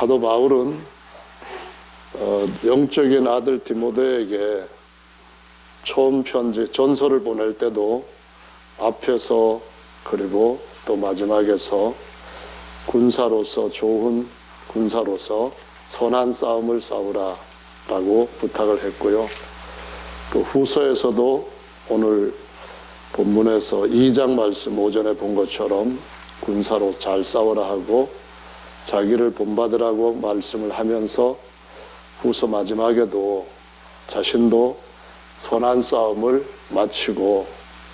사도 바울은 영적인 아들 디모데에게 처음 편지, 전서를 보낼 때도 앞에서 그리고 또 마지막에서 군사로서, 좋은 군사로서 선한 싸움을 싸우라 라고 부탁을 했고요. 또 후서에서도 오늘 본문에서 2장 말씀 오전에 본 것처럼 군사로 잘 싸우라 하고 자기를 본받으라고 말씀을 하면서 후서 마지막에도 자신도 선한 싸움을 마치고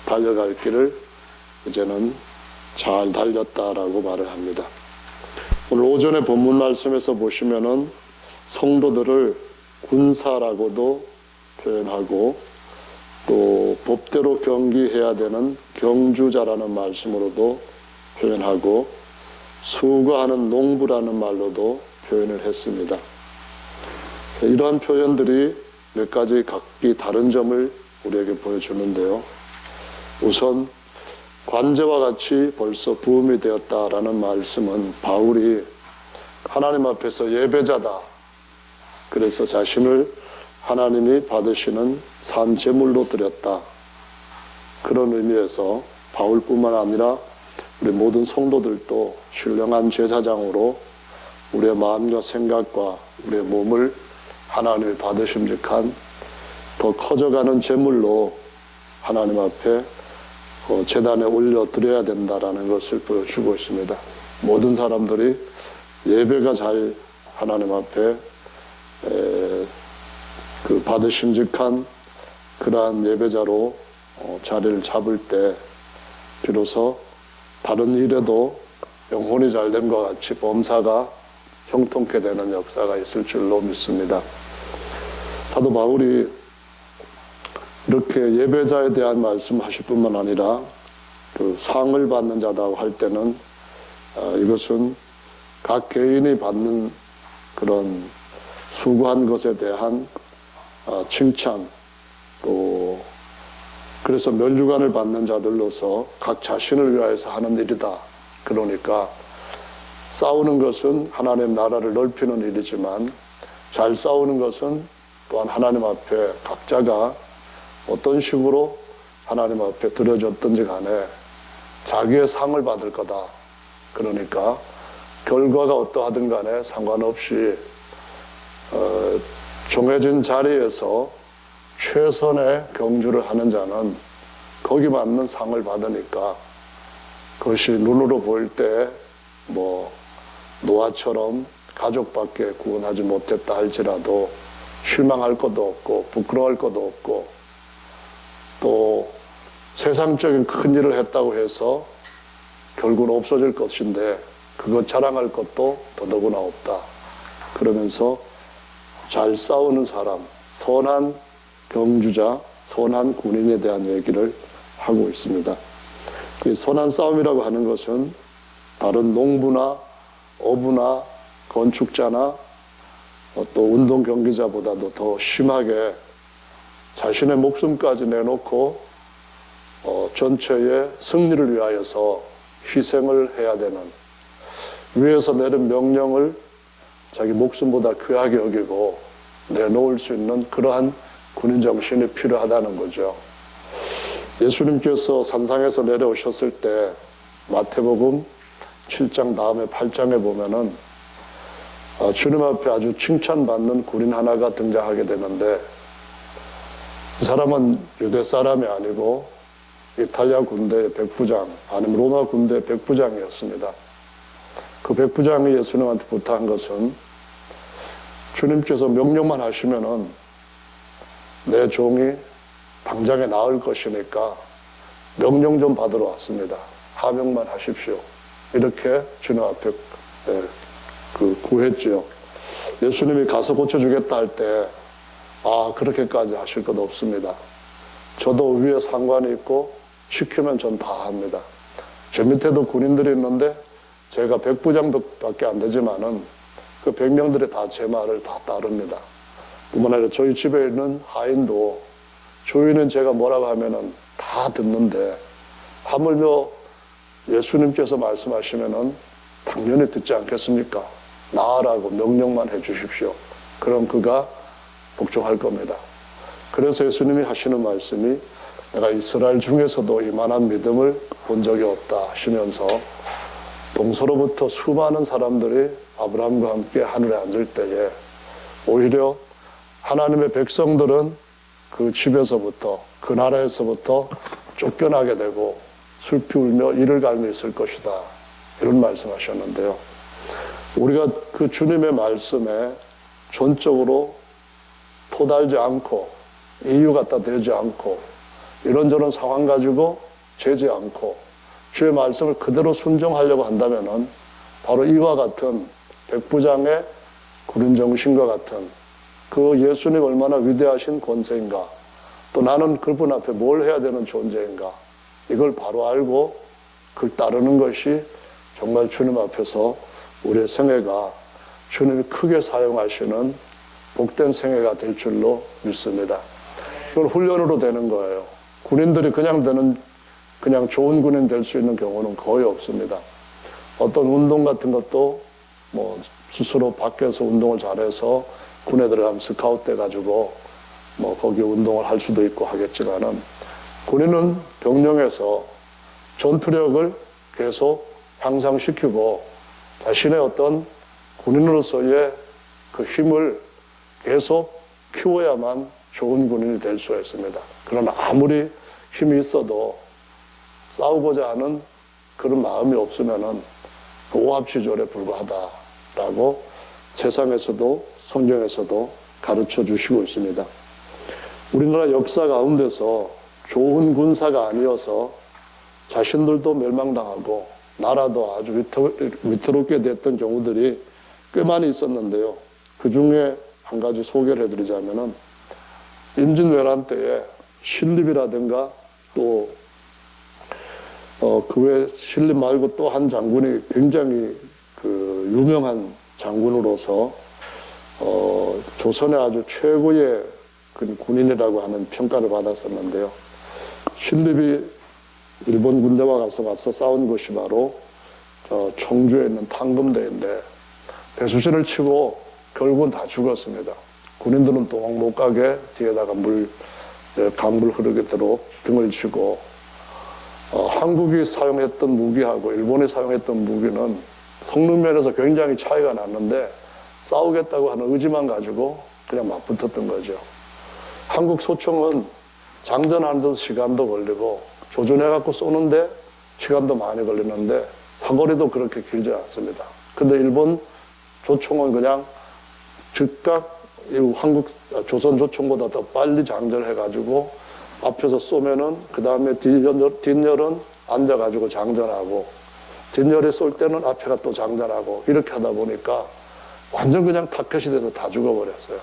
달려갈 길을 이제는 잘 달렸다라고 말을 합니다. 오늘 오전에 본문 말씀에서 보시면은 성도들을 군사라고도 표현하고 또 법대로 경기해야 되는 경주자라는 말씀으로도 표현하고 수고하는 농부라는 말로도 표현을 했습니다. 이러한 표현들이 몇 가지 각기 다른 점을 우리에게 보여주는데요. 우선 관제와 같이 벌써 부음이 되었다라는 말씀은 바울이 하나님 앞에서 예배자다. 그래서 자신을 하나님이 받으시는 산 제물로 드렸다. 그런 의미에서 바울뿐만 아니라 우리 모든 성도들도 신령한 제사장으로 우리의 마음과 생각과 우리의 몸을 하나님이 받으심직한 더 커져가는 제물로 하나님 앞에 제단에 올려드려야 된다라는 것을 보여주고 있습니다. 모든 사람들이 예배가 잘 하나님 앞에 그 받으심직한 그러한 예배자로 자리를 잡을 때 비로소 다른 일에도 영혼이 잘됨과 같이 범사가 형통케 되는 역사가 있을 줄로 믿습니다. 사도 바울이 이렇게 예배자에 대한 말씀하실 뿐만 아니라 그 상을 받는 자다고 할 때는 이것은 각 개인이 받는 그런 수고한 것에 대한 칭찬, 또 그래서 멸류관을 받는 자들로서 각 자신을 위하여서 하는 일이다. 그러니까 싸우는 것은 하나님 나라를 넓히는 일이지만 잘 싸우는 것은 또한 하나님 앞에 각자가 어떤 식으로 하나님 앞에 드려졌든지 간에 자기의 상을 받을 거다. 그러니까 결과가 어떠하든 간에 상관없이 정해진 자리에서 최선의 경주를 하는 자는 거기 맞는 상을 받으니까 그것이 눈으로 보일 때 뭐 노아처럼 가족밖에 구원하지 못했다 할지라도 실망할 것도 없고 부끄러워할 것도 없고 또 세상적인 큰 일을 했다고 해서 결국은 없어질 것인데 그것 자랑할 것도 더더구나 없다. 그러면서 잘 싸우는 사람, 선한 경주자, 선한 군인에 대한 얘기를 하고 있습니다. 그 선한 싸움이라고 하는 것은 다른 농부나 어부나 건축자나 또 운동 경기자보다도 더 심하게 자신의 목숨까지 내놓고 전체의 승리를 위하여서 희생을 해야 되는, 위에서 내린 명령을 자기 목숨보다 귀하게 여기고 내놓을 수 있는 그러한 군인 정신이 필요하다는 거죠. 예수님께서 산상에서 내려오셨을 때 마태복음 7장 다음에 8장에 보면은 주님 앞에 아주 칭찬받는 군인 하나가 등장하게 되는데 그 사람은 유대 사람이 아니고 이탈리아 군대의 백부장, 아니면 로마 군대의 백부장이었습니다. 그 백부장이 예수님한테 부탁한 것은 주님께서 명령만 하시면은 내 종이 당장에 나을 것이니까 명령 좀 받으러 왔습니다. 하명만 하십시오. 이렇게 주님 앞에 구했지요. 예수님이 가서 고쳐주겠다 할 때 그렇게까지 하실 것 없습니다. 저도 위에 상관이 있고 시키면 전 다 합니다. 저 밑에도 군인들이 있는데 제가 백부장밖에 안 되지만은 그 100명들이 다 제 말을 다 따릅니다. 뿐만 아니라 저희 집에 있는 하인도 주인은 제가 뭐라고 하면은 다 듣는데 하물며 예수님께서 말씀하시면은 당연히 듣지 않겠습니까? 나아라고 명령만 해 주십시오. 그럼 그가 복종할 겁니다. 그래서 예수님이 하시는 말씀이 내가 이스라엘 중에서도 이만한 믿음을 본 적이 없다 하시면서 동서로부터 수많은 사람들이 아브라함과 함께 하늘에 앉을 때에 오히려 하나님의 백성들은 그 집에서부터 그 나라에서부터 쫓겨나게 되고 슬피 울며 이를 갈며 있을 것이다. 이런 말씀하셨는데요. 우리가 그 주님의 말씀에 전적으로 토달지 않고 이유 갖다 대지 않고 이런저런 상황 가지고 재지 않고 주의 말씀을 그대로 순종하려고 한다면은 바로 이와 같은 백부장의 구린 정신과 같은 그 예수님 얼마나 위대하신 권세인가, 또 나는 그분 앞에 뭘 해야 되는 존재인가, 이걸 바로 알고 그걸 따르는 것이 정말 주님 앞에서 우리의 생애가 주님이 크게 사용하시는 복된 생애가 될 줄로 믿습니다. 이건 훈련으로 되는 거예요. 군인들이 그냥 좋은 군인 될 수 있는 경우는 거의 없습니다. 어떤 운동 같은 것도 뭐 스스로 밖에서 운동을 잘해서 군에 들어가면 스카우트 돼가지고 뭐 거기 운동을 할 수도 있고 하겠지만은 군인은 병영에서 전투력을 계속 향상시키고 자신의 어떤 군인으로서의 그 힘을 계속 키워야만 좋은 군인이 될 수가 있습니다. 그러나 아무리 힘이 있어도 싸우고자 하는 그런 마음이 없으면은 오합지졸에 불과하다라고 세상에서도 성경에서도 가르쳐 주시고 있습니다. 우리나라 역사 가운데서 좋은 군사가 아니어서 자신들도 멸망당하고 나라도 아주 위태롭게 됐던 경우들이 꽤 많이 있었는데요. 그 중에 한 가지 소개를 해드리자면은 임진왜란 때에 신립이라든가 또 그 외 신립 말고 또 한 장군이 굉장히 그 유명한 장군으로서 조선의 아주 최고의 그 군인이라고 하는 평가를 받았었는데요. 신립이 일본 군대와 가서 싸운 것이 바로 청주에 있는 탕금대인데 배수진을 치고 결국은 다 죽었습니다. 군인들은 도망 못 가게 뒤에다가 강물 흐르게도록 등을 치고 한국이 사용했던 무기하고 일본이 사용했던 무기는 성능 면에서 굉장히 차이가 났는데 싸우겠다고 하는 의지만 가지고 그냥 맞붙었던 거죠. 한국 소총은 장전하는데도 시간도 걸리고 조준해갖고 쏘는데 시간도 많이 걸리는데 사거리도 그렇게 길지 않습니다. 근데 일본 조총은 그냥 즉각 조선 조총보다 더 빨리 장전해가지고 앞에서 쏘면은 그 다음에 뒷열은 앉아가지고 장전하고 뒷열에 쏠 때는 앞에가 또 장전하고 이렇게 하다 보니까 완전 그냥 타켓이 돼서 다 죽어버렸어요.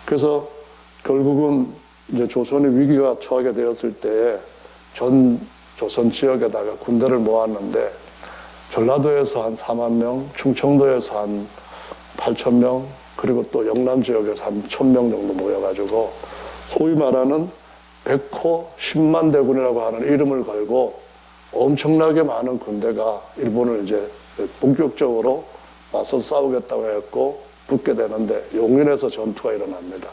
그래서 결국은 이제 조선이 위기가 처하게 되었을 때에 전 조선 지역에다가 군대를 모았는데 전라도에서 한 4만 명, 충청도에서 한 8천 명, 그리고 또 영남 지역에서 한 1,000명 정도 모여가지고 소위 말하는 백호 10만 대군이라고 하는 이름을 걸고 엄청나게 많은 군대가 일본을 이제 본격적으로 맞서 싸우겠다고 했고 붙게 되는데 용인에서 전투가 일어납니다.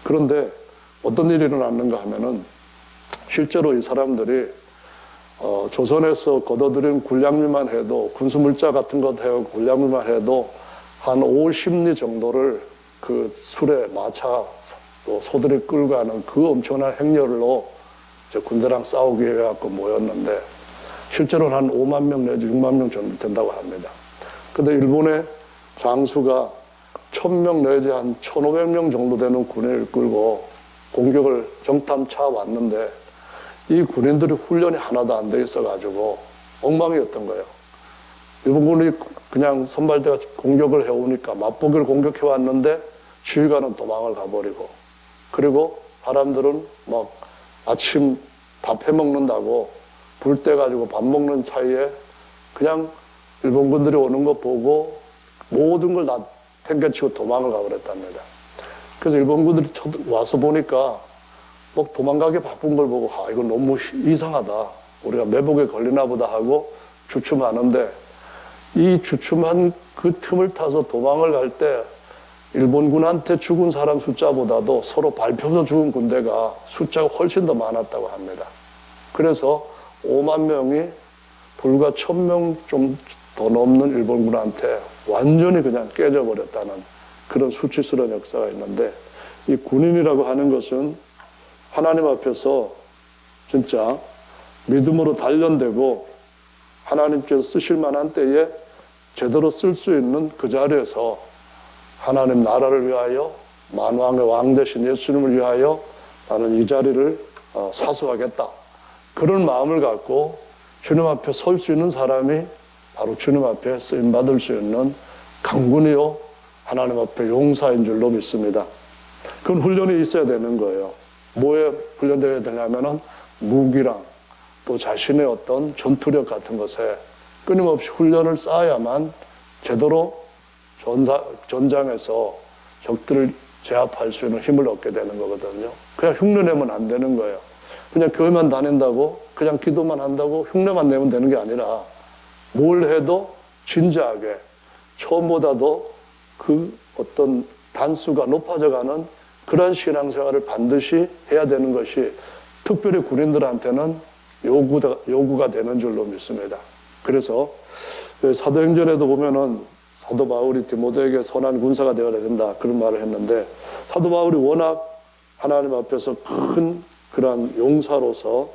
그런데 어떤 일이 일어났는가 하면은 실제로 이 사람들이 조선에서 걷어들인 군량미만 해도 군수물자 같은 것 해고 군량미만 해도 한 50리 정도를 그 술에 마차 또 소들이 끌고 가는 그 엄청난 행렬로 군대랑 싸우기 위해 갖고 모였는데 실제로는 한 5만 명 내지 6만 명 정도 된다고 합니다. 근데 일본의 장수가 1,000명 내지 한 1,500명 정도 되는 군인을 끌고 공격을 정탐차 왔는데 이 군인들이 훈련이 하나도 안 돼 있어가지고 엉망이었던 거예요. 일본군이 그냥 선발대가 공격을 해오니까 맛보기를 공격해 왔는데 지휘관은 도망을 가버리고 그리고 사람들은 막 아침 밥 해먹는다고 불 떼가지고 밥 먹는 사이에 그냥 일본군들이 오는 거 보고 모든 걸 다 팽개치고 도망을 가버렸답니다. 그래서 일본군들이 와서 보니까 막 도망가기 바쁜 걸 보고 이건 너무 이상하다. 우리가 매복에 걸리나 보다 하고 주춤하는데 이 주춤한 그 틈을 타서 도망을 갈 때 일본군한테 죽은 사람 숫자보다도 서로 밟혀서 죽은 군대가 숫자가 훨씬 더 많았다고 합니다. 그래서 5만 명이 불과 1,000명 좀 더 넘는 일본군한테 완전히 그냥 깨져버렸다는 그런 수치스러운 역사가 있는데, 이 군인이라고 하는 것은 하나님 앞에서 진짜 믿음으로 단련되고 하나님께서 쓰실 만한 때에 제대로 쓸 수 있는 그 자리에서 하나님 나라를 위하여 만왕의 왕 되신 예수님을 위하여 나는 이 자리를 사수하겠다, 그런 마음을 갖고 주님 앞에 설 수 있는 사람이 바로 주님 앞에 쓰임받을 수 있는 강군이요 하나님 앞에 용사인 줄로 믿습니다. 그건 훈련이 있어야 되는 거예요. 뭐에 훈련되어야 되냐면은 무기랑 또 자신의 어떤 전투력 같은 것에 끊임없이 훈련을 쌓아야만 제대로 전장에서 적들을 제압할 수 있는 힘을 얻게 되는 거거든요. 그냥 흉내내면 안 되는 거예요. 그냥 교회만 다닌다고, 그냥 기도만 한다고 흉내만 내면 되는 게 아니라 뭘 해도 진지하게 처음보다도 그 어떤 단수가 높아져가는 그런 신앙생활을 반드시 해야 되는 것이 특별히 군인들한테는 요구가 되는 줄로 믿습니다. 그래서 사도행전에도 보면은 사도 바울이 디모데에게 선한 군사가 되어야 된다, 그런 말을 했는데, 사도 바울이 워낙 하나님 앞에서 큰 그런 용사로서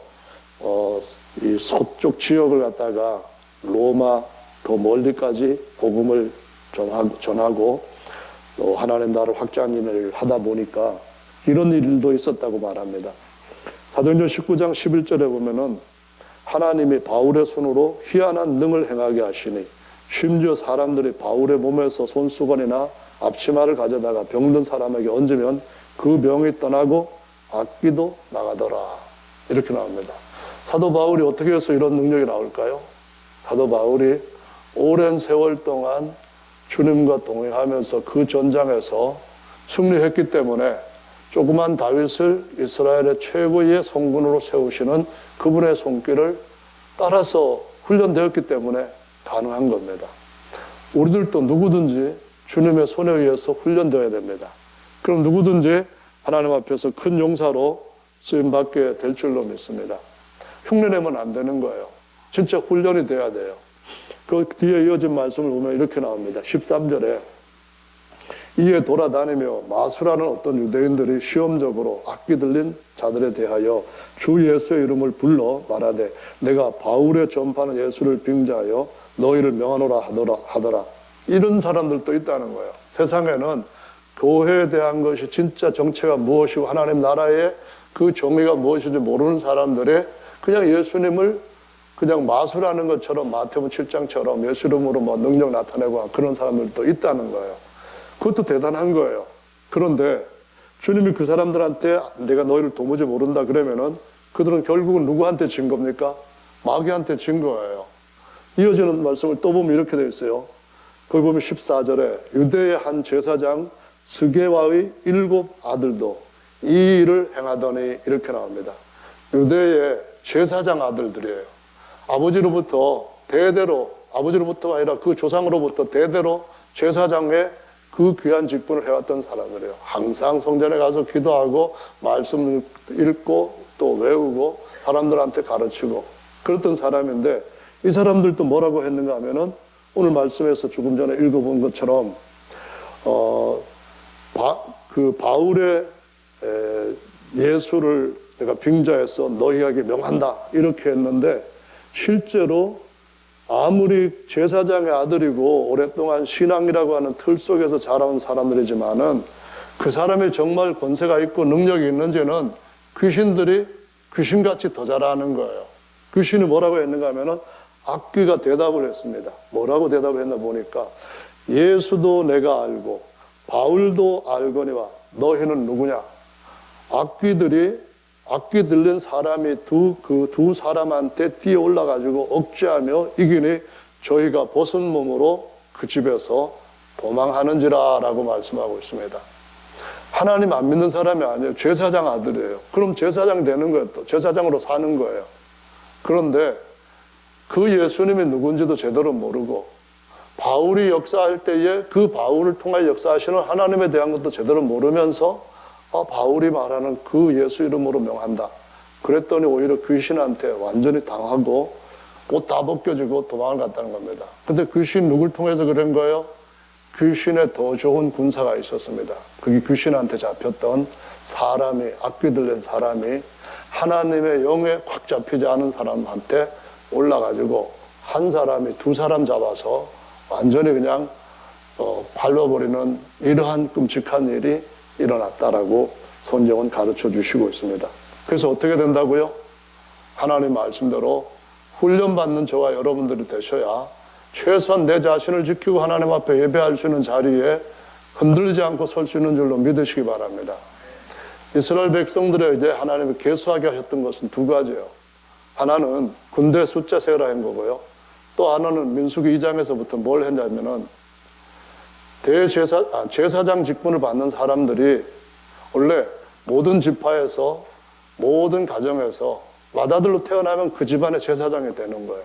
이 서쪽 지역을 갖다가 로마 더 멀리까지 복음을 전하고 또 하나님 나라를 확장하는 일을 하다 보니까 이런 일도 있었다고 말합니다. 사도행전 19장 11절에 보면은 하나님이 바울의 손으로 희한한 능을 행하게 하시니 심지어 사람들이 바울의 몸에서 손수건이나 앞치마를 가져다가 병든 사람에게 얹으면 그 병이 떠나고 악귀도 나가더라, 이렇게 나옵니다. 사도 바울이 어떻게 해서 이런 능력이 나올까요? 사도 바울이 오랜 세월 동안 주님과 동행하면서 그 전장에서 승리했기 때문에 조그만 다윗을 이스라엘의 최고의 성군으로 세우시는 그분의 손길을 따라서 훈련되었기 때문에 가능한 겁니다. 우리들도 누구든지 주님의 손에 의해서 훈련되어야 됩니다. 그럼 누구든지 하나님 앞에서 큰 용사로 쓰임받게 될 줄로 믿습니다. 흉내내면 안 되는 거예요. 진짜 훈련이 돼야 돼요. 그 뒤에 이어진 말씀을 보면 이렇게 나옵니다. 13절에 이에 돌아다니며 마수라는 어떤 유대인들이 시험적으로 악기 들린 자들에 대하여 주 예수의 이름을 불러 말하되 내가 바울의 전파하는 예수를 빙자하여 너희를 명하노라 하더라. 이런 사람들도 있다는 거예요. 세상에는 교회에 대한 것이 진짜 정체가 무엇이고 하나님 나라의 그 정의가 무엇인지 모르는 사람들이 그냥 예수님을 그냥 마술하는 것처럼 마태복음 7장처럼 예수 이름으로 뭐 능력 나타내고 그런 사람들도 있다는 거예요. 그것도 대단한 거예요. 그런데 주님이 그 사람들한테 내가 너희를 도무지 모른다 그러면은 그들은 결국은 누구한테 진 겁니까? 마귀한테 진 거예요. 이어지는 말씀을 또 보면 이렇게 되어 있어요. 거기 보면 14절에 유대의 한 제사장 스게와의 7 아들도 이 일을 행하더니 이렇게 나옵니다. 유대의 제사장 아들들이에요. 아버지로부터 대대로, 아버지로부터가 아니라 그 조상으로부터 대대로 제사장의 그 귀한 직분을 해왔던 사람들이에요. 항상 성전에 가서 기도하고 말씀 읽고 또 외우고 사람들한테 가르치고 그랬던 사람인데 이 사람들도 뭐라고 했는가 하면은 오늘 말씀에서 조금 전에 읽어본 것처럼 그 바울의 예수를 내가 빙자해서 너희에게 명한다 이렇게 했는데 실제로 아무리 제사장의 아들이고 오랫동안 신앙이라고 하는 틀 속에서 자라온 사람들이지만은 그 사람이 정말 권세가 있고 능력이 있는지는 귀신들이 귀신같이 더 잘하는 거예요. 귀신이 뭐라고 했는가 하면은 악귀가 대답을 했습니다. 뭐라고 대답을 했나 보니까 예수도 내가 알고 바울도 알거니와 너희는 누구냐? 악귀 들린 사람이 두 사람한테 뛰어 올라가지고 억제하며 이기니 저희가 벗은 몸으로 그 집에서 도망하는지라 라고 말씀하고 있습니다. 하나님 안 믿는 사람이 아니에요. 제사장 아들이에요. 그럼 제사장 되는 거예요. 또 제사장으로 사는 거예요. 그런데 그 예수님이 누군지도 제대로 모르고 바울이 역사할 때에 그 바울을 통해 역사하시는 하나님에 대한 것도 제대로 모르면서 바울이 말하는 그 예수 이름으로 명한다. 그랬더니 오히려 귀신한테 완전히 당하고 옷 다 벗겨지고 도망을 갔다는 겁니다. 근데 귀신 누굴 통해서 그런 거예요? 귀신에 더 좋은 군사가 있었습니다. 그게 귀신한테 잡혔던 사람이, 악귀 들린 사람이 하나님의 영에 확 잡히지 않은 사람한테 올라가지고 한 사람이 두 사람 잡아서 완전히 그냥 밟아버리는 이러한 끔찍한 일이 일어났다라고 성경은 가르쳐 주시고 있습니다. 그래서 어떻게 된다고요? 하나님 말씀대로 훈련받는 저와 여러분들이 되셔야 최소한 내 자신을 지키고 하나님 앞에 예배할 수 있는 자리에 흔들리지 않고 설 수 있는 줄로 믿으시기 바랍니다. 이스라엘 백성들에 이제 하나님이 계수하게 하셨던 것은 두 가지예요. 하나는 군대 숫자 세라 한 거고요. 또 하나는 민수기 2장에서부터 뭘 했냐면은 제사장 직분을 받는 사람들이 원래 모든 지파에서 모든 가정에서 맏아들로 태어나면 그 집안의 제사장이 되는 거예요.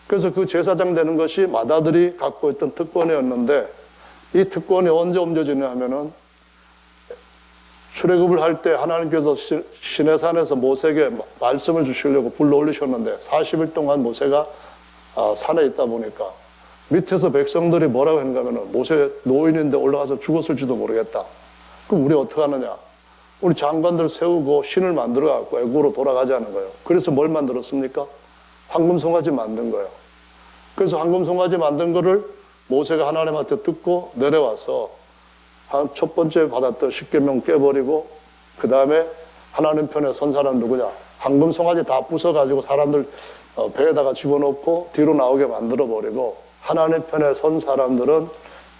그래서 그 제사장 되는 것이 맏아들이 갖고 있던 특권이었는데 이 특권이 언제 옮겨지냐 하면은 출애굽을 할 때 하나님께서 시내산에서 모세에게 말씀을 주시려고 불러 올리셨는데 40일 동안 모세가 산에 있다 보니까 밑에서 백성들이 뭐라고 했는가 하면 모세 노인인데 올라가서 죽었을지도 모르겠다. 그럼 우리 어떻게 하느냐? 우리 장관들 세우고 신을 만들어 갖고 애국으로 돌아가자는 거예요. 그래서 뭘 만들었습니까? 황금송아지 만든 거예요. 그래서 황금송아지 만든 거를 모세가 하나님한테 듣고 내려와서 첫 번째 받았던 십계명 깨버리고 그 다음에 하나님 편에 선 사람 누구냐? 황금송아지 다 부숴가지고 사람들 배에다가 집어넣고 뒤로 나오게 만들어버리고 하나님 편에 선 사람들은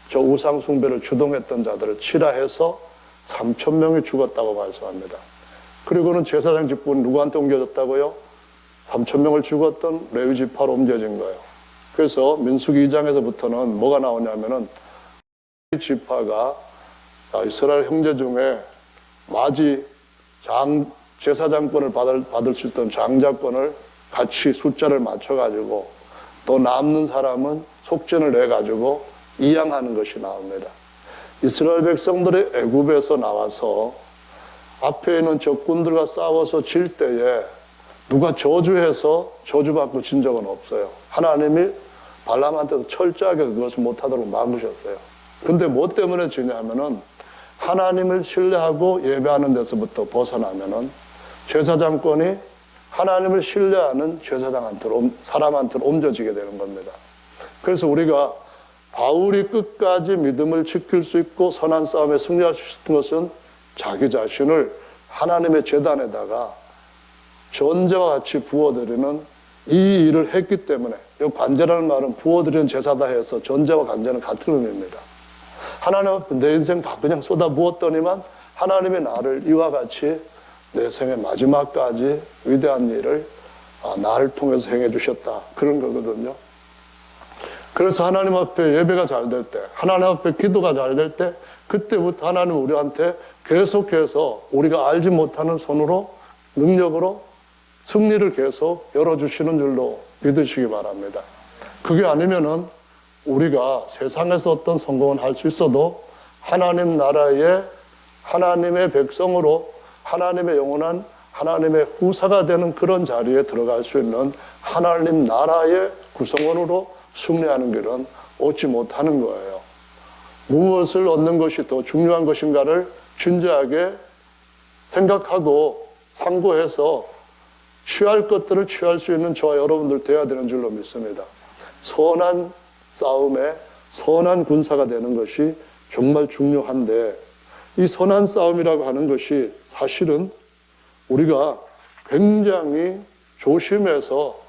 저 우상 숭배를 주동했던 자들을 치라해서 3,000명이 죽었다고 말씀합니다. 그리고는 제사장 직분 누구한테 옮겨졌다고요? 3,000명을 죽었던 레위 지파로 옮겨진 거예요. 그래서 민수기 2장에서부터는 뭐가 나오냐면은 지파가 이스라엘 형제 중에 마지 제사장권을 받을 수 있던 장자권을 같이 숫자를 맞춰가지고 또 남는 사람은 속전을 내가지고 이양하는 것이 나옵니다. 이스라엘 백성들의 애굽에서 나와서 앞에 있는 적군들과 싸워서 질 때에 누가 저주해서 저주받고 진 적은 없어요. 하나님이 발람한테도 철저하게 그것을 못하도록 막으셨어요. 근데 뭐 때문에 지냐면은 하나님을 신뢰하고 예배하는 데서부터 벗어나면은 제사장권이 하나님을 신뢰하는 제사장한테로, 사람한테로 옮겨지게 되는 겁니다. 그래서 우리가 바울이 끝까지 믿음을 지킬 수 있고 선한 싸움에 승리할 수 있었던 것은 자기 자신을 하나님의 제단에다가 전제와 같이 부어드리는 이 일을 했기 때문에, 이 관제라는 말은 부어드리는 제사다 해서 전제와 관제는 같은 의미입니다. 하나님 앞에 내 인생 다 그냥 쏟아 부었더니만 하나님이 나를 이와 같이 내 생의 마지막까지 위대한 일을 나를 통해서 행해 주셨다. 그런 거거든요. 그래서 하나님 앞에 예배가 잘 될 때, 하나님 앞에 기도가 잘 될 때, 그때부터 하나님 우리한테 계속해서 우리가 알지 못하는 손으로, 능력으로 승리를 계속 열어주시는 줄로 믿으시기 바랍니다. 그게 아니면은 우리가 세상에서 어떤 성공은 할 수 있어도 하나님 나라의 하나님의 백성으로 하나님의 영원한 하나님의 후사가 되는 그런 자리에 들어갈 수 있는 하나님 나라의 구성원으로 승리하는 길은 얻지 못하는 거예요. 무엇을 얻는 것이 더 중요한 것인가를 진지하게 생각하고 상고해서 취할 것들을 취할 수 있는 저와 여러분들 되어야 되는 줄로 믿습니다. 선한 싸움에 선한 군사가 되는 것이 정말 중요한데, 이 선한 싸움이라고 하는 것이 사실은 우리가 굉장히 조심해서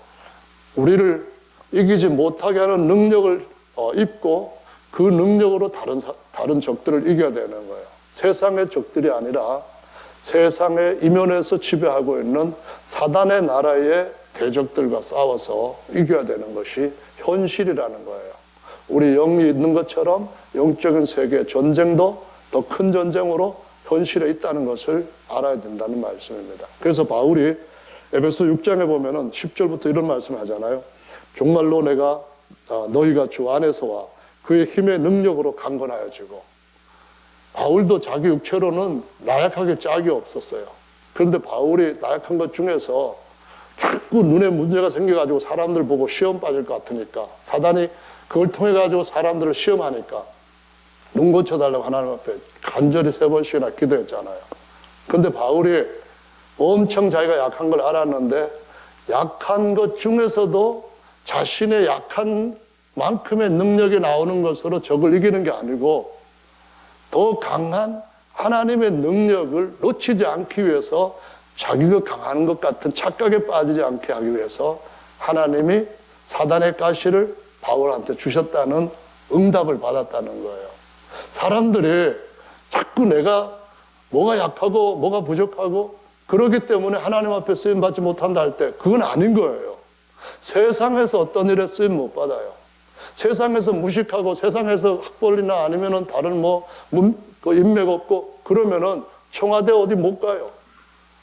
우리를 이기지 못하게 하는 능력을 입고 그 능력으로 다른 적들을 이겨야 되는 거예요. 세상의 적들이 아니라 세상의 이면에서 지배하고 있는 사단의 나라의 대적들과 싸워서 이겨야 되는 것이 현실이라는 거예요. 우리 영이 있는 것처럼 영적인 세계의 전쟁도 더 큰 전쟁으로 현실에 있다는 것을 알아야 된다는 말씀입니다. 그래서 바울이 에베소 6장에 보면은 10절부터 이런 말씀을 하잖아요. 정말로 내가 너희가 주 안에서와 그의 힘의 능력으로 강건하여지고, 바울도 자기 육체로는 나약하게 짝이 없었어요. 그런데 바울이 나약한 것 중에서 자꾸 눈에 문제가 생겨가지고 사람들 보고 시험 빠질 것 같으니까, 사단이 그걸 통해 가지고 사람들을 시험하니까 눈 고쳐달라고 하나님 앞에 간절히 3번씩이나 기도했잖아요. 그런데 바울이 엄청 자기가 약한 걸 알았는데, 약한 것 중에서도 자신의 약한 만큼의 능력이 나오는 것으로 적을 이기는 게 아니고, 더 강한 하나님의 능력을 놓치지 않기 위해서 자기가 강한 것 같은 착각에 빠지지 않게 하기 위해서 하나님이 사단의 가시를 바울한테 주셨다는 응답을 받았다는 거예요. 사람들이 자꾸 내가 뭐가 약하고 뭐가 부족하고 그러기 때문에 하나님 앞에 쓰임받지 못한다 할 때, 그건 아닌 거예요. 세상에서 어떤 일에 쓰임 못 받아요. 세상에서 무식하고 세상에서 학벌이나 아니면은 다른 인맥 없고 그러면은 청와대 어디 못 가요.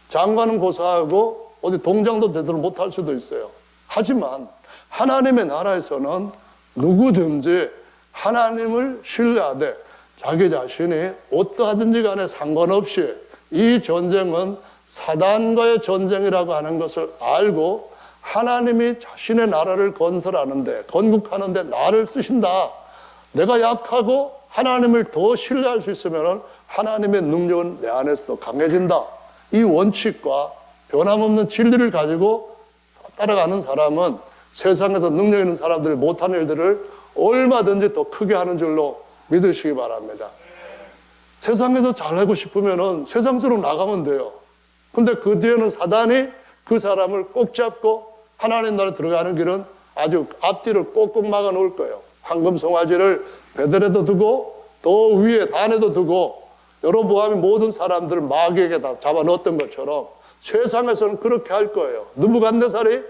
장관은 고사하고 어디 동장도 제대로 못 할 수도 있어요. 하지만 하나님의 나라에서는 누구든지 하나님을 신뢰하되 자기 자신이 어떠하든지 간에 상관없이 이 전쟁은 사단과의 전쟁이라고 하는 것을 알고 하나님이 자신의 나라를 건설하는데, 건국하는데 나를 쓰신다. 내가 약하고 하나님을 더 신뢰할 수 있으면 하나님의 능력은 내 안에서 강해진다. 이 원칙과 변함없는 진리를 가지고 따라가는 사람은 세상에서 능력 있는 사람들이 못하는 일들을 얼마든지 더 크게 하는 줄로 믿으시기 바랍니다. 세상에서 잘하고 싶으면 세상으로 나가면 돼요. 근데 그 뒤에는 사단이 그 사람을 꼭 잡고 하나님 나라에 들어가는 길은 아주 앞뒤를 꼭꼭 막아 놓을 거예요. 황금 송아지를 베들에도 두고 또 위에 단에도 두고 여로보암이 모든 사람들을 마귀에게 다 잡아 넣었던 것처럼 세상에서는 그렇게 할 거예요. 느부갓네살이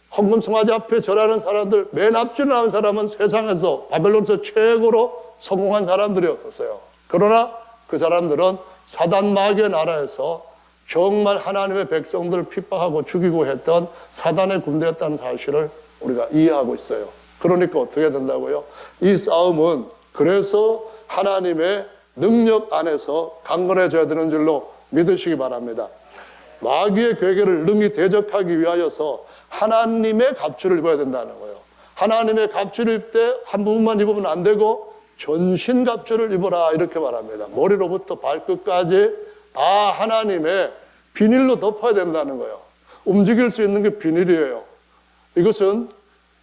황금 송아지 앞에 절하는 사람들, 맨 앞줄에 나온 사람은 세상에서 바벨론에서 최고로 성공한 사람들이었어요. 그러나 그 사람들은 사단 마귀의 나라에서 정말 하나님의 백성들을 핍박하고 죽이고 했던 사단의 군대였다는 사실을 우리가 이해하고 있어요. 그러니까 어떻게 된다고요? 이 싸움은 그래서 하나님의 능력 안에서 강건해져야 되는 줄로 믿으시기 바랍니다. 마귀의 괴계를 능히 대적하기 위하여서 하나님의 갑주를 입어야 된다는 거예요. 하나님의 갑주를 입을 때 한 부분만 입으면 안 되고 전신 갑주를 입어라 이렇게 말합니다. 머리로부터 발끝까지 다 하나님의 비닐로 덮어야 된다는 거예요. 움직일 수 있는 게 비닐이에요. 이것은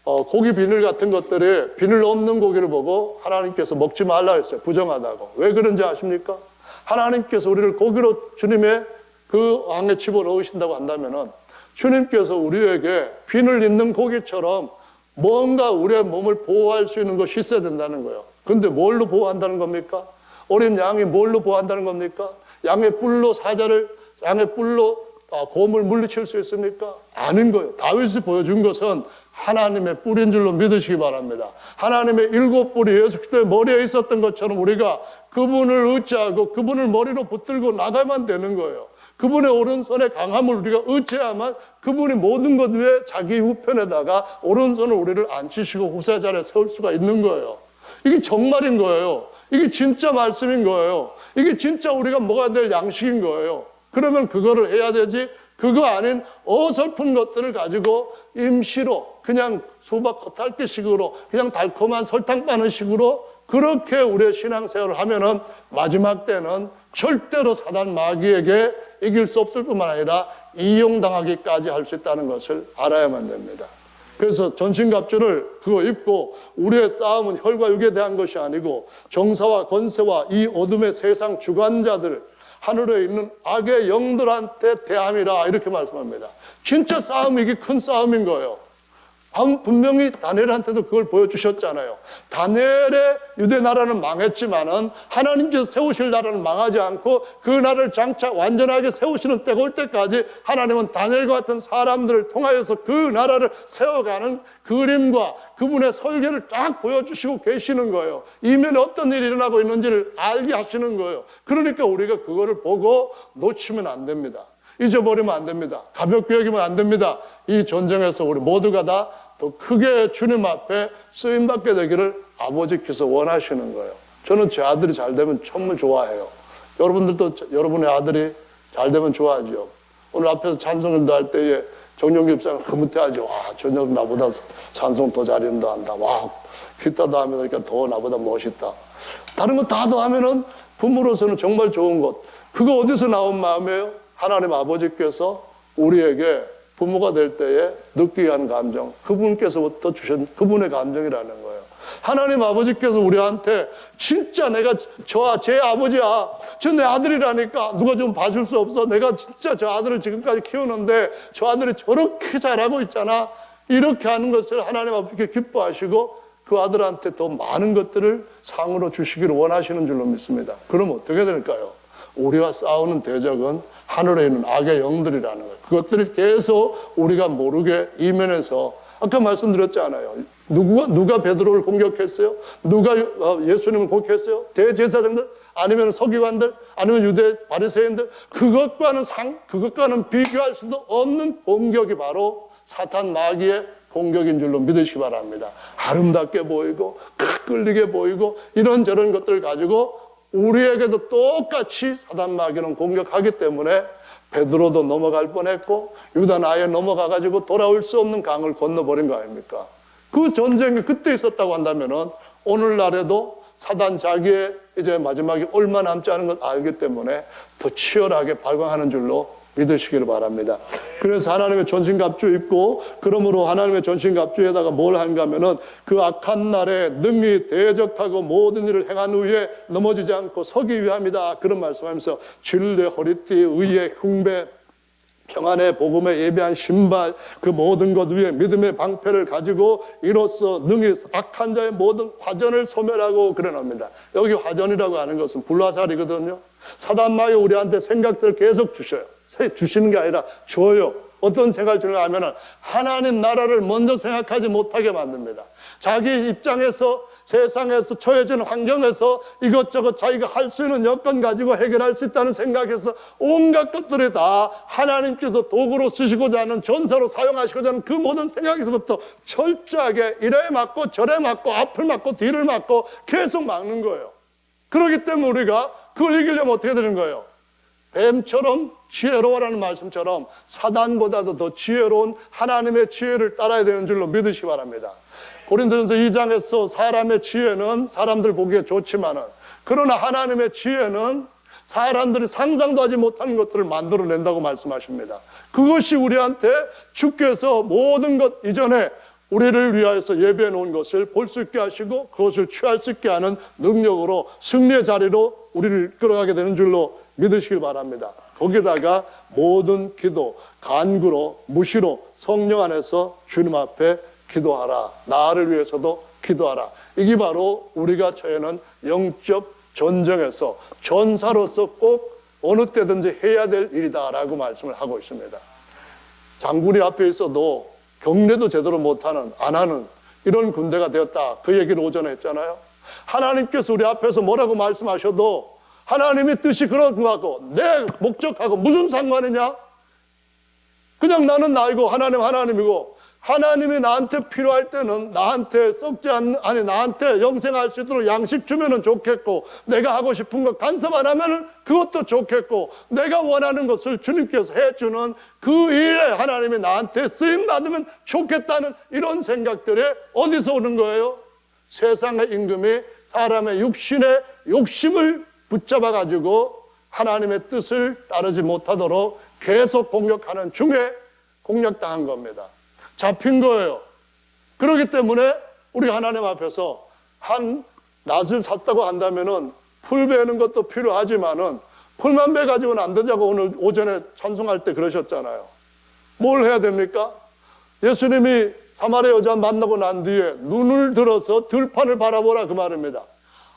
고기 비닐 같은 것들이 비닐 없는 고기를 보고 하나님께서 먹지 말라 했어요. 부정하다고. 왜 그런지 아십니까? 하나님께서 우리를 고기로 주님의 그 왕에 집어넣으신다고 한다면은 주님께서 우리에게 비늘 있는 고기처럼 뭔가 우리의 몸을 보호할 수 있는 것이 있어야 된다는 거예요. 근데 뭘로 보호한다는 겁니까? 어린 양이 뭘로 보호한다는 겁니까? 양의 뿔로 양의 뿔로 곰을 물리칠 수 있습니까? 아닌 거예요. 다윗이 보여준 것은 하나님의 뿔인 줄로 믿으시기 바랍니다. 하나님의 7뿔이 예수 그리스도의 머리에 있었던 것처럼 우리가 그분을 의지하고 그분을 머리로 붙들고 나가면 되는 거예요. 그분의 오른손의 강함을 우리가 의지해야만 그분이 모든 것 위에 자기 우편에다가 오른손을 우리를 앉히시고 후세 자리에 세울 수가 있는 거예요. 이게 정말인 거예요. 이게 진짜 말씀인 거예요. 이게 진짜 우리가 먹어야 될 양식인 거예요. 그러면 그거를 해야 되지, 그거 아닌 어설픈 것들을 가지고 임시로 그냥 수박 겉핥기식으로 그냥 달콤한 설탕 빠는 식으로 그렇게 우리의 신앙생활을 하면은 마지막 때는 절대로 사단 마귀에게 이길 수 없을 뿐만 아니라 이용당하기까지 할 수 있다는 것을 알아야만 됩니다. 그래서 전신갑주를 그거 입고 우리의 싸움은 혈과 육에 대한 것이 아니고 정사와 권세와 이 어둠의 세상 주관자들, 하늘에 있는 악의 영들한테 대함이라 이렇게 말씀합니다. 진짜 싸움이 이게 큰 싸움인 거예요. 분명히 다니엘한테도 그걸 보여주셨잖아요. 다니엘의 유대 나라는 망했지만은 하나님께서 세우실 나라는 망하지 않고 그 나라를 장차 완전하게 세우시는 때가 올 때까지 하나님은 다니엘과 같은 사람들을 통하여서 그 나라를 세워가는 그림과 그분의 설계를 딱 보여주시고 계시는 거예요. 이면에 어떤 일이 일어나고 있는지를 알게 하시는 거예요. 그러니까 우리가 그거를 보고 놓치면 안 됩니다. 잊어버리면 안 됩니다. 가볍게 여기면 안 됩니다. 이 전쟁에서 우리 모두가 다 더 크게 주님 앞에 쓰임받게 되기를 아버지께서 원하시는 거예요. 저는 제 아들이 잘 되면 정말 좋아해요. 여러분들도 여러분의 아들이 잘 되면 좋아하죠. 오늘 앞에서 찬송을 할 때에 정용기 집사가 흐뭇해하죠. 와, 저 녀석 나보다 찬송 더 잘한다 한다. 와, 기타도 하면 그러니까 더 나보다 멋있다. 다른 거 다 더하면은 부모로서는 정말 좋은 것. 그거 어디서 나온 마음이에요? 하나님 아버지께서 우리에게 부모가 될 때에 느끼게 하는 감정, 그분께서부터 주신 그분의 감정이라는 거예요. 하나님 아버지께서 우리한테 진짜 내가 제 아버지야, 저 내 아들이라니까 누가 좀 봐줄 수 없어. 내가 진짜 저 아들을 지금까지 키우는데 저 아들이 저렇게 잘하고 있잖아. 이렇게 하는 것을 하나님 아버지께 기뻐하시고 그 아들한테 더 많은 것들을 상으로 주시기를 원하시는 줄로 믿습니다. 그럼 어떻게 될까요? 우리와 싸우는 대적은 하늘에 있는 악의 영들이라는 거예요. 그것들이 계속 우리가 모르게 이면에서, 아까 말씀드렸잖아요. 누가 베드로를 공격했어요? 누가 예수님을 공격했어요? 대제사장들? 아니면 서기관들? 아니면 유대 바리새인들? 그것과는 비교할 수도 없는 공격이 바로 사탄 마귀의 공격인 줄로 믿으시기 바랍니다. 아름답게 보이고 끌리게 보이고 이런저런 것들을 가지고 우리에게도 똑같이 사단 마귀는 공격하기 때문에 베드로도 넘어갈 뻔했고 유다는 아예 넘어가가지고 돌아올 수 없는 강을 건너버린 거 아닙니까? 그 전쟁이 그때 있었다고 한다면은 오늘날에도 사단 자기의 이제 마지막에 얼마 남지 않은 걸 알기 때문에 더 치열하게 발광하는 줄로 믿으시기를 바랍니다. 그래서 하나님의 전신갑주 입고, 그러므로 하나님의 전신갑주에다가 뭘 한가 하면은 그 악한 날에 능히 대적하고 모든 일을 행한 후에 넘어지지 않고 서기 위함이다. 그런 말씀하면서 진리의 허리띠, 의의 흉배, 평안의 복음에 예비한 신발, 그 모든 것 위에 믿음의 방패를 가지고 이로써 능히 악한 자의 모든 화전을 소멸하고 그러합니다. 여기 화전이라고 하는 것은 불화살이거든요. 사단 마귀 우리한테 생각들을 계속 주셔요. 주시는 게 아니라 줘요. 어떤 생각을 주는가 하면은 하나님 나라를 먼저 생각하지 못하게 만듭니다. 자기 입장에서 세상에서 처해진 환경에서 이것저것 자기가 할 수 있는 여건 가지고 해결할 수 있다는 생각에서 온갖 것들이 다 하나님께서 도구로 쓰시고자 하는, 전사로 사용하시고자 하는 그 모든 생각에서부터 철저하게 이래 맞고 저래 맞고 앞을 맞고 뒤를 맞고 계속 막는 거예요. 그렇기 때문에 우리가 그걸 이기려면 어떻게 되는 거예요? 뱀처럼 지혜로워라는 말씀처럼 사단보다도 더 지혜로운 하나님의 지혜를 따라야 되는 줄로 믿으시기 바랍니다. 고린도전서 2장에서 사람의 지혜는 사람들 보기에 좋지만은, 그러나 하나님의 지혜는 사람들이 상상도 하지 못하는 것들을 만들어낸다고 말씀하십니다. 그것이 우리한테 주께서 모든 것 이전에 우리를 위하여서 예비해 놓은 것을 볼 수 있게 하시고 그것을 취할 수 있게 하는 능력으로 승리의 자리로 우리를 끌어가게 되는 줄로 믿으시길 바랍니다. 거기다가 모든 기도, 간구로, 무시로 성령 안에서 주님 앞에 기도하라. 나를 위해서도 기도하라. 이게 바로 우리가 처해는 영적 전쟁에서 전사로서 꼭 어느 때든지 해야 될 일이다라고 말씀을 하고 있습니다. 장군이 앞에 있어도 경례도 제대로 못하는, 안 하는 이런 군대가 되었다. 그 얘기를 오전에 했잖아요. 하나님께서 우리 앞에서 뭐라고 말씀하셔도 하나님의 뜻이 그런 거하고 내 목적하고 무슨 상관이냐? 그냥 나는 나이고 하나님 하나님이고, 하나님이 나한테 필요할 때는 나한테 썩지 않는, 아니 나한테 영생할 수 있도록 양식 주면은 좋겠고, 내가 하고 싶은 거 간섭 안 하면은 그것도 좋겠고, 내가 원하는 것을 주님께서 해주는 그 일에 하나님이 나한테 쓰임 받으면 좋겠다는 이런 생각들이 어디서 오는 거예요? 세상의 임금이 사람의 육신의 욕심을 붙잡아 가지고 하나님의 뜻을 따르지 못하도록 계속 공격하는 중에 공략당한 겁니다. 잡힌 거예요. 그렇기 때문에 우리가 하나님 앞에서 한 낫을 샀다고 한다면은 풀 베는 것도 필요하지만은 풀만 배 가지고는 안 되냐고 오늘 오전에 찬송할 때 그러셨잖아요. 뭘 해야 됩니까? 예수님이 사마리아 여자 만나고 난 뒤에 눈을 들어서 들판을 바라보라 그 말입니다.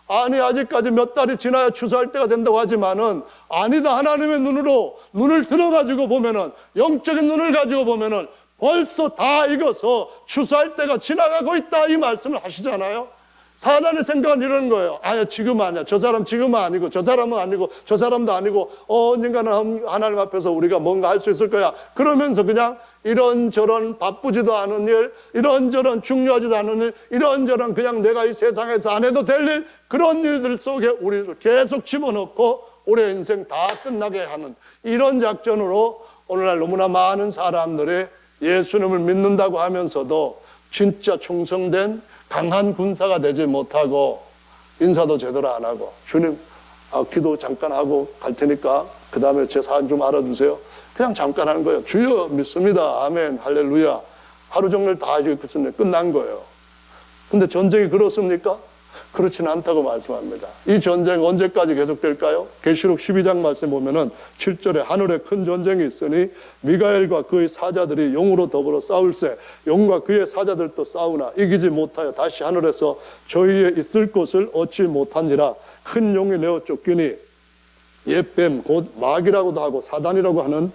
아니 아직까지 몇 달이 지나야 추수할 때가 된다고 하지만은 아니다. 하나님의 눈으로 눈을 들어가지고 보면은, 영적인 눈을 가지고 보면은 벌써 다 익어서 추수할 때가 지나가고 있다 이 말씀을 하시잖아요. 사단의 생각은 이런 거예요. 아니야 지금 아니야. 저 사람 지금은 아니고 저 사람은 아니고 저 사람도 아니고 언젠가는 하나님 앞에서 우리가 뭔가 할 수 있을 거야. 그러면서 그냥 이런저런 바쁘지도 않은 일, 이런저런 중요하지도 않은 일, 이런저런 그냥 내가 이 세상에서 안 해도 될 일, 그런 일들 속에 우리를 계속 집어넣고 우리의 인생 다 끝나게 하는 이런 작전으로 오늘날 너무나 많은 사람들이 예수님을 믿는다고 하면서도 진짜 충성된 강한 군사가 되지 못하고 인사도 제대로 안 하고, 주님 기도 잠깐 하고 갈 테니까 그 다음에 제 사안 좀 알아주세요. 그냥 잠깐 하는 거예요. 주여 믿습니다. 아멘 할렐루야. 하루 종일 다 끝난 거예요. 근데 전쟁이 그렇습니까? 그렇지는 않다고 말씀합니다. 이 전쟁 언제까지 계속될까요? 계시록 12장 말씀 보면은 7절에 하늘에 큰 전쟁이 있으니 미가엘과 그의 사자들이 용으로 더불어 싸울세 용과 그의 사자들도 싸우나 이기지 못하여 다시 하늘에서 저희의 있을 곳을 얻지 못한지라. 큰 용이 내어 쫓기니 옛뱀 곧 마귀라고도 하고 사단이라고 하는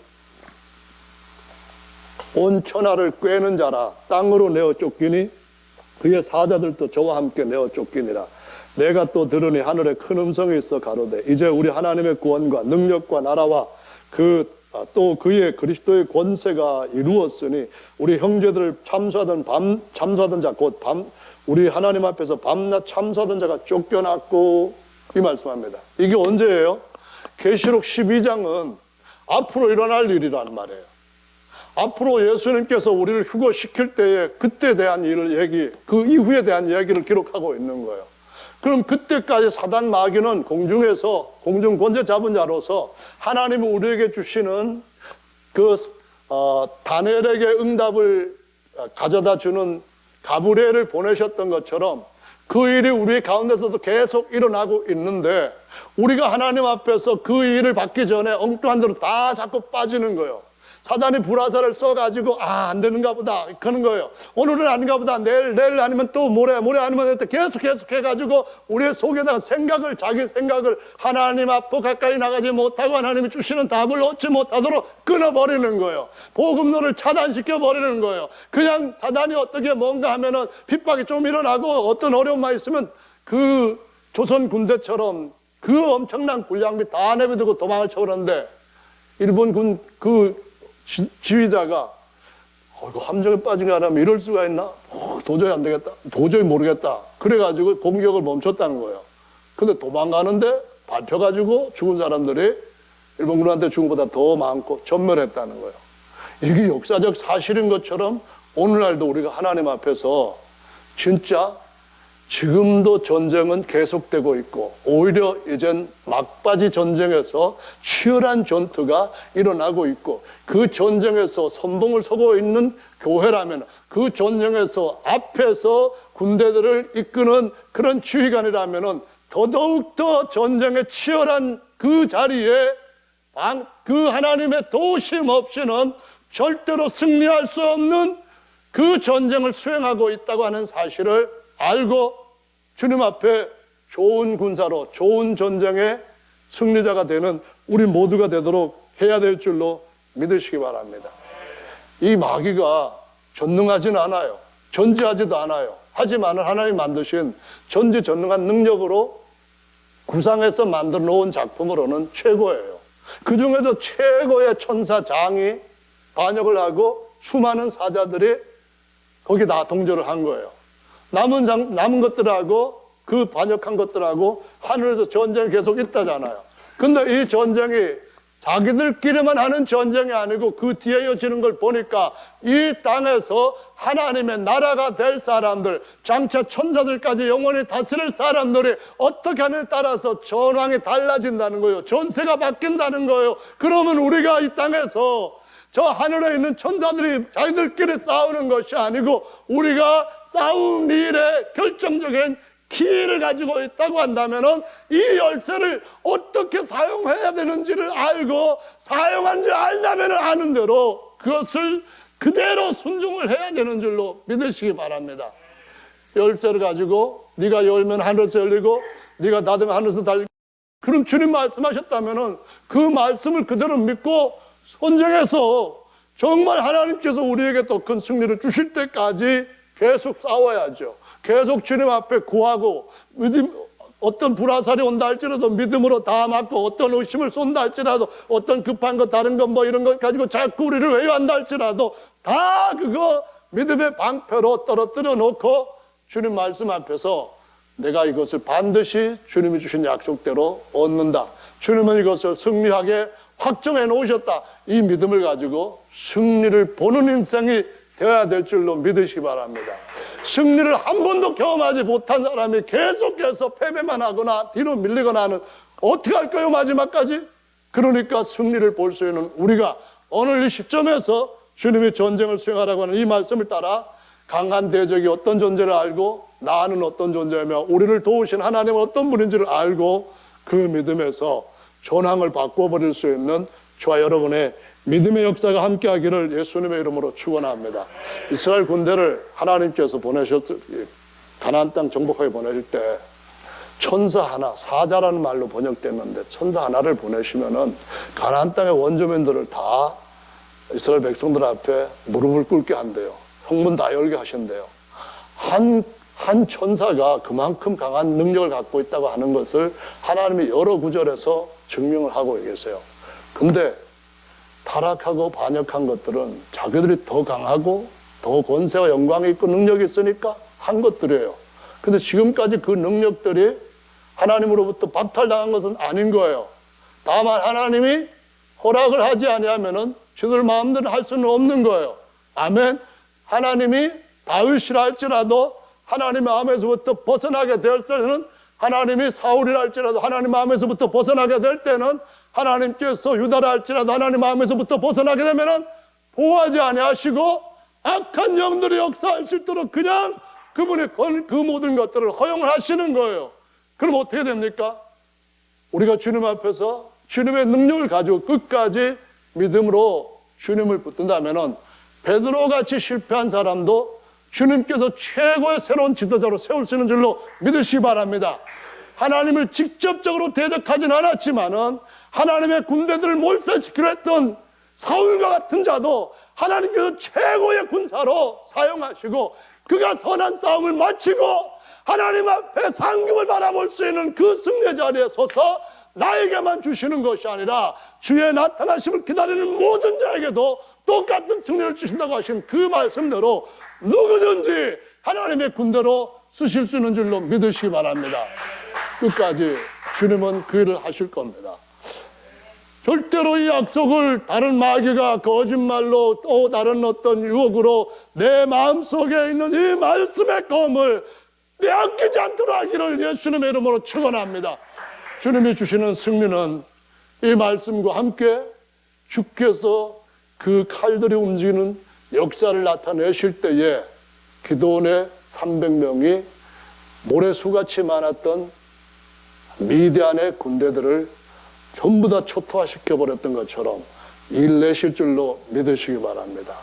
온 천하를 꿰는 자라. 땅으로 내어 쫓기니 그의 사자들도 저와 함께 내어 쫓기니라. 내가 또 들으니 하늘에 큰 음성이 있어 가로되 이제 우리 하나님의 구원과 능력과 나라와 또 그의 그리스도의 권세가 이루었으니 우리 형제들을 참수하던 자 곧 우리 하나님 앞에서 밤낮 참수하던 자가 쫓겨났고, 이 말씀합니다. 이게 언제예요? 계시록 12장은 앞으로 일어날 일이란 말이에요. 앞으로 예수님께서 우리를 휴거시킬 때에 그때 대한 일을 그 이후에 대한 이야기를 기록하고 있는 거예요. 그럼 그때까지 사단 마귀는 공중에서 공중 권세 잡은 자로서 하나님이 우리에게 주시는 다니엘에게 응답을 가져다 주는 가브리엘을 보내셨던 것처럼 그 일이 우리 가운데서도 계속 일어나고 있는데, 우리가 하나님 앞에서 그 일을 받기 전에 엉뚱한 대로 다 자꾸 빠지는 거예요. 사단이 불화살을 써가지고 안 되는가 보다 그러는 거예요. 오늘은 아닌가 보다, 내일 아니면 또 모레 아니면 계속 해가지고 우리의 속에다가 자기 생각을 하나님 앞으로 가까이 나가지 못하고 하나님이 주시는 답을 얻지 못하도록 끊어버리는 거예요. 복음로를 차단시켜 버리는 거예요. 그냥 사단이 어떻게 뭔가 하면은 핍박이 좀 일어나고 어떤 어려움만 있으면 그 조선 군대처럼 그 엄청난 군량비 다 내비두고 도망을 쳐오는데, 일본 군 지휘자가 이거 함정에 빠진 게 아니면 이럴 수가 있나? 도저히 안 되겠다. 도저히 모르겠다. 그래가지고 공격을 멈췄다는 거예요. 근데 도망가는데 밟혀가지고 죽은 사람들이 일본군한테 죽은 것보다 더 많고 전멸했다는 거예요. 이게 역사적 사실인 것처럼 오늘날도 우리가 하나님 앞에서 진짜 지금도 전쟁은 계속되고 있고, 오히려 이젠 막바지 전쟁에서 치열한 전투가 일어나고 있고, 그 전쟁에서 선봉을 서고 있는 교회라면, 그 전쟁에서 앞에서 군대들을 이끄는 그런 지휘관이라면 더더욱더 전쟁의 치열한 그 자리에 그 하나님의 도우심 없이는 절대로 승리할 수 없는 그 전쟁을 수행하고 있다고 하는 사실을 알고 주님 앞에 좋은 군사로 좋은 전쟁의 승리자가 되는 우리 모두가 되도록 해야 될 줄로 믿으시기 바랍니다. 이 마귀가 전능하지는 않아요. 전지하지도 않아요. 하지만 하나님 만드신 전지전능한 능력으로 구상해서 만들어 놓은 작품으로는 최고예요. 그 중에서 최고의 천사장이 반역을 하고 수많은 사자들이 거기 다 동조를 한 거예요. 남은 것들하고 그 반역한 것들하고 하늘에서 전쟁이 계속 있다잖아요. 근데 이 전쟁이 자기들끼리만 하는 전쟁이 아니고 그 뒤에 이어지는 걸 보니까 이 땅에서 하나님의 나라가 될 사람들, 장차 천사들까지 영원히 다스릴 사람들이 어떻게 하느냐에 따라서 전황이 달라진다는 거예요. 전세가 바뀐다는 거예요. 그러면 우리가 이 땅에서 저 하늘에 있는 천사들이 자기들끼리 싸우는 것이 아니고 우리가 싸움 일에 결정적인 키를 가지고 있다고 한다면 이 열쇠를 어떻게 사용해야 되는지를 알고 사용한지 알려면 아는 대로 그것을 그대로 순종을 해야 되는 줄로 믿으시기 바랍니다. 열쇠를 가지고 네가 열면 하늘에서 열리고 네가 닫으면 하늘에서 닫히고, 그럼 주님 말씀하셨다면 그 말씀을 그대로 믿고 선정해서 정말 하나님께서 우리에게 더 큰 승리를 주실 때까지 계속 싸워야죠. 계속 주님 앞에 구하고, 어떤 불화살이 온다 할지라도 믿음으로 다 맞고, 어떤 의심을 쏜다 할지라도, 어떤 급한 거 다른 거 뭐 이런 거 가지고 자꾸 우리를 회유한다 할지라도 다 그거 믿음의 방패로 떨어뜨려 놓고 주님 말씀 앞에서 내가 이것을 반드시 주님이 주신 약속대로 얻는다. 주님은 이것을 승리하게 확정해 놓으셨다. 이 믿음을 가지고 승리를 보는 인생이 되어야 될 줄로 믿으시기 바랍니다. 승리를 한 번도 경험하지 못한 사람이 계속해서 패배만 하거나 뒤로 밀리거나 하는, 어떻게 할까요 마지막까지? 그러니까 승리를 볼 수 있는 우리가 오늘 이 시점에서 주님이 전쟁을 수행하라고 하는 이 말씀을 따라 강한 대적이 어떤 존재를 알고 나는 어떤 존재이며 우리를 도우신 하나님은 어떤 분인지를 알고 그 믿음에서 전황을 바꿔버릴 수 있는 저와 여러분의 믿음의 역사가 함께하기를 예수님의 이름으로 축원합니다. 이스라엘 군대를 하나님께서 가나안 땅 정복하게 보내실 때 천사 하나, 사자라는 말로 번역됐는데 천사 하나를 보내시면은 가나안 땅의 원주민들을 다 이스라엘 백성들 앞에 무릎을 꿇게 한대요. 성문 다 열게 하신대요. 한 천사가 그만큼 강한 능력을 갖고 있다고 하는 것을 하나님이 여러 구절에서 증명을 하고 계세요. 근데 타락하고 반역한 것들은 자기들이 더 강하고 더 권세와 영광이 있고 능력이 있으니까 한 것들이에요. 근데 지금까지 그 능력들이 하나님으로부터 박탈당한 것은 아닌 거예요. 다만 하나님이 허락을 하지 아니하면은 저들 마음대로 할 수는 없는 거예요. 아멘. 하나님이 다윗이라 할지라도 하나님 마음에서부터 벗어나게 될 때는, 하나님이 사울이라 할지라도 하나님 마음에서부터 벗어나게 될 때는, 하나님께서 유다라 할지라도 하나님 마음에서부터 벗어나게 되면은 보호하지 아니하시고 악한 영들이 역사할 수 있도록 그냥 그분이 그 모든 것들을 허용을 하시는 거예요. 그럼 어떻게 됩니까? 우리가 주님 앞에서 주님의 능력을 가지고 끝까지 믿음으로 주님을 붙든다면은 베드로같이 실패한 사람도 주님께서 최고의 새로운 지도자로 세울 수 있는 줄로 믿으시기 바랍니다. 하나님을 직접적으로 대적하진 않았지만은 하나님의 군대들을 몰살시키려 했던 사울과 같은 자도 하나님께서 최고의 군사로 사용하시고 그가 선한 싸움을 마치고 하나님 앞에 상급을 바라볼 수 있는 그 승리 자리에 서서 나에게만 주시는 것이 아니라 주의 나타나심을 기다리는 모든 자에게도 똑같은 승리를 주신다고 하신 그 말씀대로 누구든지 하나님의 군대로 쓰실 수 있는 줄로 믿으시기 바랍니다. 끝까지 주님은 그 일을 하실 겁니다. 절대로 이 약속을 다른 마귀가 거짓말로 또 다른 어떤 유혹으로 내 마음속에 있는 이 말씀의 검을 빼앗기지 않도록 하기를 예수님의 이름으로 축원합니다. 주님이 주시는 승리는 이 말씀과 함께 주께서 그 칼들이 움직이는 역사를 나타내실 때에 기드온의 300명이 모래수같이 많았던 미디안의 군대들을 전부 다 초토화시켜버렸던 것처럼 일내실 줄로 믿으시기 바랍니다.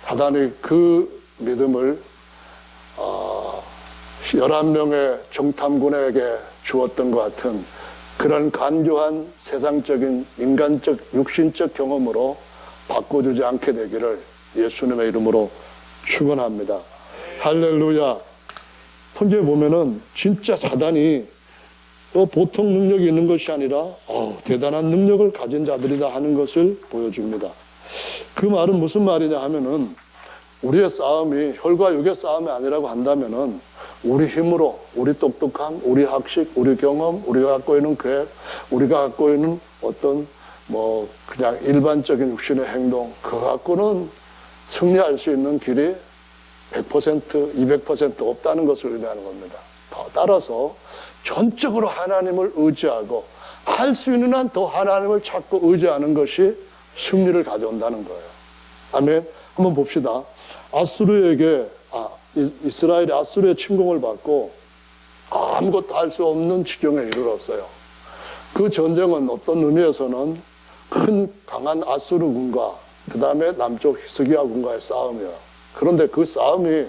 사단이 그 믿음을 11명의 정탐군에게 주었던 것 같은 그런 간교한 세상적인 인간적 육신적 경험으로 바꿔주지 않게 되기를 예수님의 이름으로 축원합니다. 할렐루야. 성경에 보면은 진짜 사단이 보통 능력이 있는 것이 아니라 대단한 능력을 가진 자들이다 하는 것을 보여줍니다. 그 말은 무슨 말이냐 하면은 우리의 싸움이 혈과 육의 싸움이 아니라고 한다면은 우리 힘으로, 우리 똑똑함, 우리 학식, 우리 경험, 우리가 갖고 있는 계획, 우리가 갖고 있는 어떤 그냥 일반적인 육신의 행동, 그거 갖고는 승리할 수 있는 길이 100%, 200% 없다는 것을 의미하는 겁니다. 따라서 전적으로 하나님을 의지하고 할 수 있는 한 더 하나님을 찾고 의지하는 것이 승리를 가져온다는 거예요. 아멘. 한번 봅시다. 이스라엘이 아수르의 침공을 받고 아무것도 할 수 없는 지경에 이르렀어요. 그 전쟁은 어떤 의미에서는 큰 강한 아수르군과 그 다음에 남쪽 히스기야군과의 싸움이에요. 그런데 그 싸움이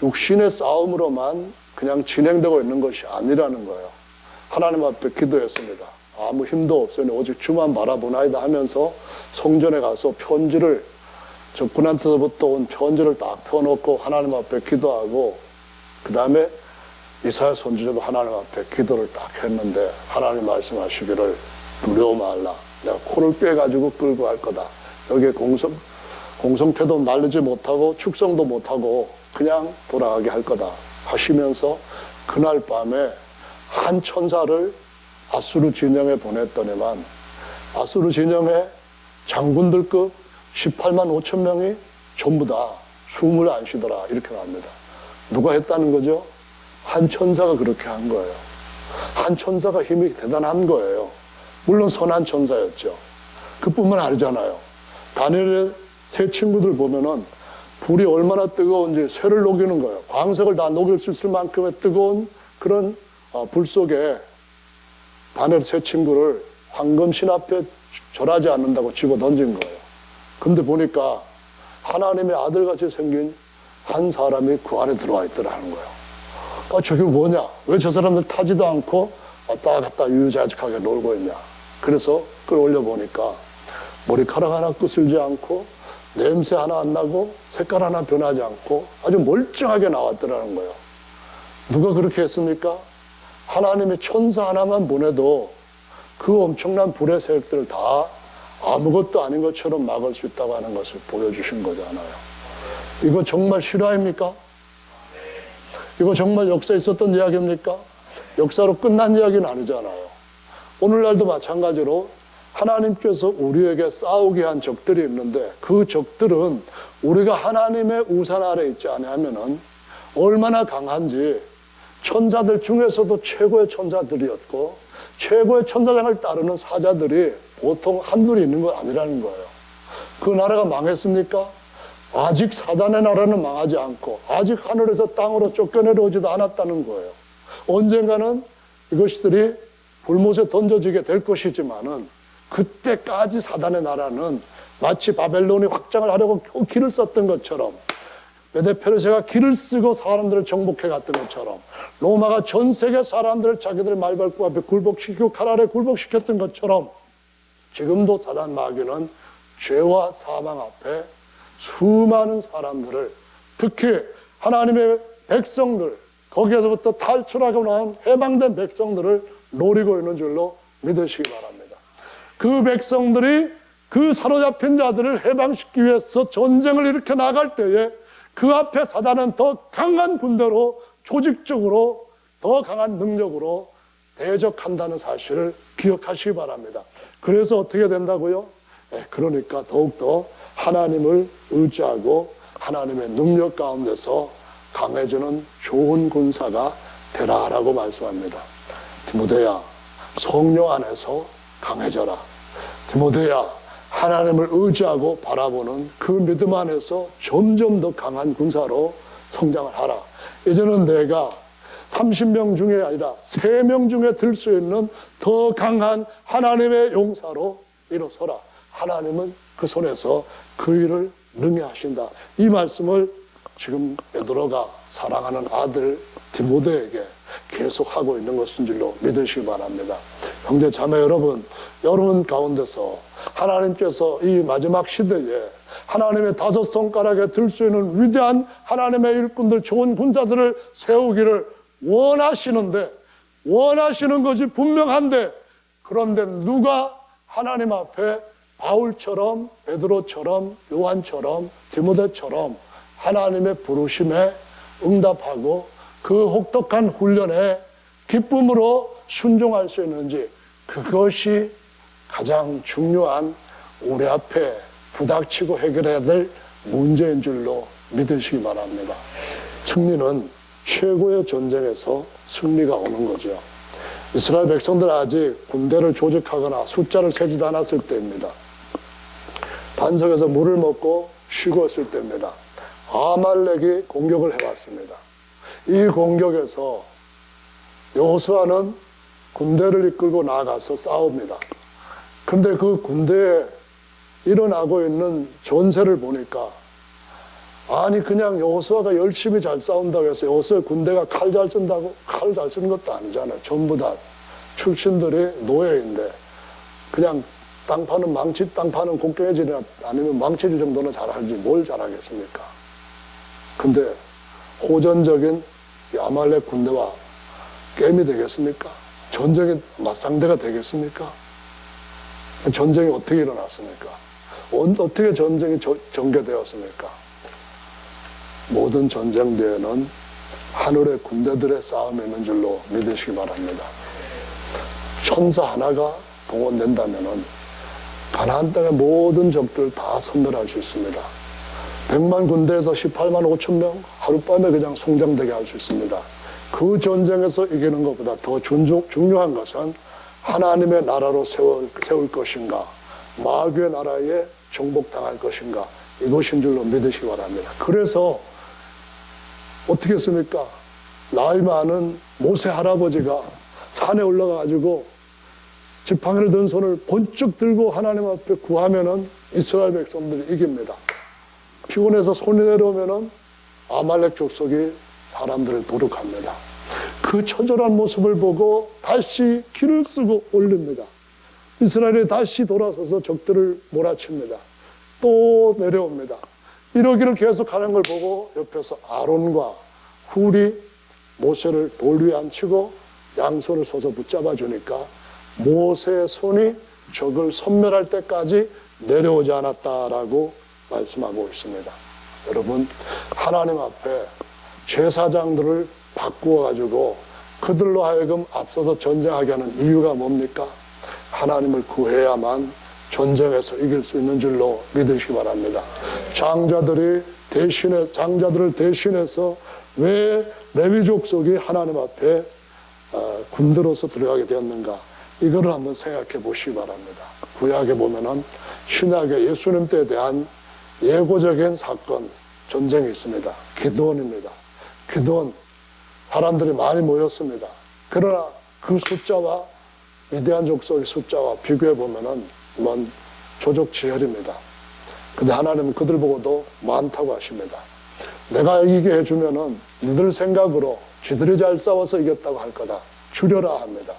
육신의 싸움으로만 그냥 진행되고 있는 것이 아니라는 거예요. 하나님 앞에 기도했습니다. 아무 힘도 없으니 오직 주만 바라보나이다 하면서 성전에 가서 편지를, 적군한테서부터 온 편지를 딱 펴놓고 하나님 앞에 기도하고 그 다음에 이사야 선지자도 하나님 앞에 기도를 딱 했는데 하나님 말씀하시기를 두려워 말라. 내가 코를 빼가지고 끌고 갈 거다. 여기에 공성태도 날리지 못하고 축성도 못하고 그냥 돌아가게 할 거다 하시면서 그날 밤에 한 천사를 아수르 진영에 보냈더니만 아수르 진영에 장군들급 18만 5천 명이 전부 다 숨을 안 쉬더라 이렇게 나옵니다. 누가 했다는 거죠? 한 천사가 그렇게 한 거예요. 한 천사가 힘이 대단한 거예요. 물론 선한 천사였죠. 그뿐만 아니잖아요. 다니엘의 세 친구들 보면은 불이 얼마나 뜨거운지 쇠를 녹이는 거예요. 광석을 다 녹일 수 있을 만큼의 뜨거운 그런 불 속에 다니엘 세 친구를 황금 신 앞에 절하지 않는다고 집어 던진 거예요. 근데 보니까 하나님의 아들같이 생긴 한 사람이 그 안에 들어와 있더라는 거예요. 저게 뭐냐? 왜 저 사람들 타지도 않고 왔다 갔다 유유자적하게 놀고 있냐? 그래서 끌어올려 보니까 머리카락 하나 끄슬지 않고 냄새 하나 안 나고 색깔 하나 변하지 않고 아주 멀쩡하게 나왔더라는 거예요. 누가 그렇게 했습니까? 하나님의 천사 하나만 보내도 그 엄청난 불의 세력들을 다 아무것도 아닌 것처럼 막을 수 있다고 하는 것을 보여주신 거잖아요. 이거 정말 실화입니까? 이거 정말 역사에 있었던 이야기입니까? 역사로 끝난 이야기는 아니잖아요. 오늘날도 마찬가지로 하나님께서 우리에게 싸우게 한 적들이 있는데 그 적들은 우리가 하나님의 우산 아래 있지 않으면은 얼마나 강한지 천사들 중에서도 최고의 천사들이었고 최고의 천사장을 따르는 사자들이 보통 한둘이 있는 건 아니라는 거예요. 그 나라가 망했습니까? 아직 사단의 나라는 망하지 않고 아직 하늘에서 땅으로 쫓겨내려오지도 않았다는 거예요. 언젠가는 이것들이 불못에 던져지게 될 것이지만은 그때까지 사단의 나라는 마치 바벨론이 확장을 하려고 길을 썼던 것처럼 메데페르시아가 길을 쓰고 사람들을 정복해 갔던 것처럼 로마가 전 세계 사람들을 자기들 말발굽 앞에 굴복시키고 칼 아래 굴복시켰던 것처럼 지금도 사단 마귀는 죄와 사망 앞에 수많은 사람들을 특히 하나님의 백성들 거기에서부터 탈출하고 나온 해방된 백성들을 노리고 있는 줄로 믿으시기 바랍니다. 그 백성들이 그 사로잡힌 자들을 해방시키기 위해서 전쟁을 일으켜 나갈 때에 그 앞에 사단은 더 강한 군대로 조직적으로 더 강한 능력으로 대적한다는 사실을 기억하시기 바랍니다. 그래서 어떻게 된다고요? 그러니까 더욱더 하나님을 의지하고 하나님의 능력 가운데서 강해지는 좋은 군사가 되라라고 말씀합니다. 디모데야, 성령 안에서 강해져라. 디모데야, 하나님을 의지하고 바라보는 그 믿음 안에서 점점 더 강한 군사로 성장을 하라. 이제는 내가 30명 중에 아니라 3명 중에 들 수 있는 더 강한 하나님의 용사로 일어서라. 하나님은 그 손에서 그 일을 능히 하신다. 이 말씀을 지금 베드로가 사랑하는 아들 디모데에게 계속하고 있는 것인 줄로 믿으시기 바랍니다. 형제 자매 여러분, 여러분 가운데서 하나님께서 이 마지막 시대에 하나님의 5 손가락에 들 수 있는 위대한 하나님의 일꾼들, 좋은 군사들을 세우기를 원하시는데, 원하시는 것이 분명한데, 그런데 누가 하나님 앞에 바울처럼, 베드로처럼, 요한처럼, 디모데처럼 하나님의 부르심에 응답하고 그 혹독한 훈련에 기쁨으로 순종할 수 있는지, 그것이 가장 중요한 우리 앞에 부닥치고 해결해야 될 문제인 줄로 믿으시기 바랍니다. 승리는 최고의 전쟁에서 승리가 오는 거죠. 이스라엘 백성들 아직 군대를 조직하거나 숫자를 세지도 않았을 때입니다. 반석에서 물을 먹고 쉬고 있을 때입니다. 아말렉이 공격을 해왔습니다. 이 공격에서 여호수아는 군대를 이끌고 나가서 싸웁니다. 근데 그 군대에 일어나고 있는 전세를 보니까, 아니 그냥 여호수아가 열심히 잘 싸운다고 해서 여호수아의 군대가 칼 잘 쓴다고? 칼 잘 쓰는 것도 아니잖아요. 전부 다 출신들이 노예인데 그냥 땅 파는 망치, 땅 파는 곡괭이질이나 아니면 망치질 정도는 잘하지 뭘 잘하겠습니까? 근데 호전적인 이 아말렉 군대와 게임이 되겠습니까? 전쟁의 맞상대가 되겠습니까? 전쟁이 어떻게 일어났습니까? 어떻게 전쟁이 전개되었습니까? 모든 전쟁 뒤에는 하늘의 군대들의 싸움이 있는 줄로 믿으시기 바랍니다. 천사 하나가 동원된다면 가나안 땅의 모든 적들을 다 섬멸할 수 있습니다. 100만 군대에서 18만 5천 명 하룻밤에 그냥 송장되게 할 수 있습니다. 그 전쟁에서 이기는 것보다 더 중요한 것은 하나님의 나라로 세울 것인가, 마귀의 나라에 정복당할 것인가, 이것인 줄로 믿으시기 바랍니다. 그래서 어떻게 했습니까? 나이 많은 모세 할아버지가 산에 올라가가지고 지팡이를 든 손을 번쩍 들고 하나님 앞에 구하면은 이스라엘 백성들이 이깁니다. 피곤해서 손이 내려오면은 아말렉 족속이 사람들을 도륙합니다. 그 처절한 모습을 보고 다시 길을 쓰고 올립니다. 이스라엘이 다시 돌아서서 적들을 몰아칩니다. 또 내려옵니다. 이러기를 계속하는 걸 보고 옆에서 아론과 훌이 모세를 돌 위에 앉히고 양손을 서서 붙잡아 주니까 모세의 손이 적을 섬멸할 때까지 내려오지 않았다라고 말씀하고 있습니다. 여러분, 하나님 앞에 제사장들을 바꾸어 가지고 그들로 하여금 앞서서 전쟁하게 하는 이유가 뭡니까? 하나님을 구해야만 전쟁에서 이길 수 있는 줄로 믿으시기 바랍니다. 장자들을 대신해서 왜 레위 족속이 하나님 앞에 군대로서 들어가게 되었는가? 이거를 한번 생각해 보시기 바랍니다. 구약에 보면은 신약의 예수님 때에 대한 예고적인 사건, 전쟁이 있습니다. 기드온입니다. 기드온, 사람들이 많이 모였습니다. 그러나 그 숫자와 위대한 족속의 숫자와 비교해 보면은 조족지혈입니다. 근데 하나님은 그들 보고도 많다고 하십니다. 내가 이기게 해주면은 니들 생각으로 쥐들이 잘 싸워서 이겼다고 할 거다. 줄여라 합니다.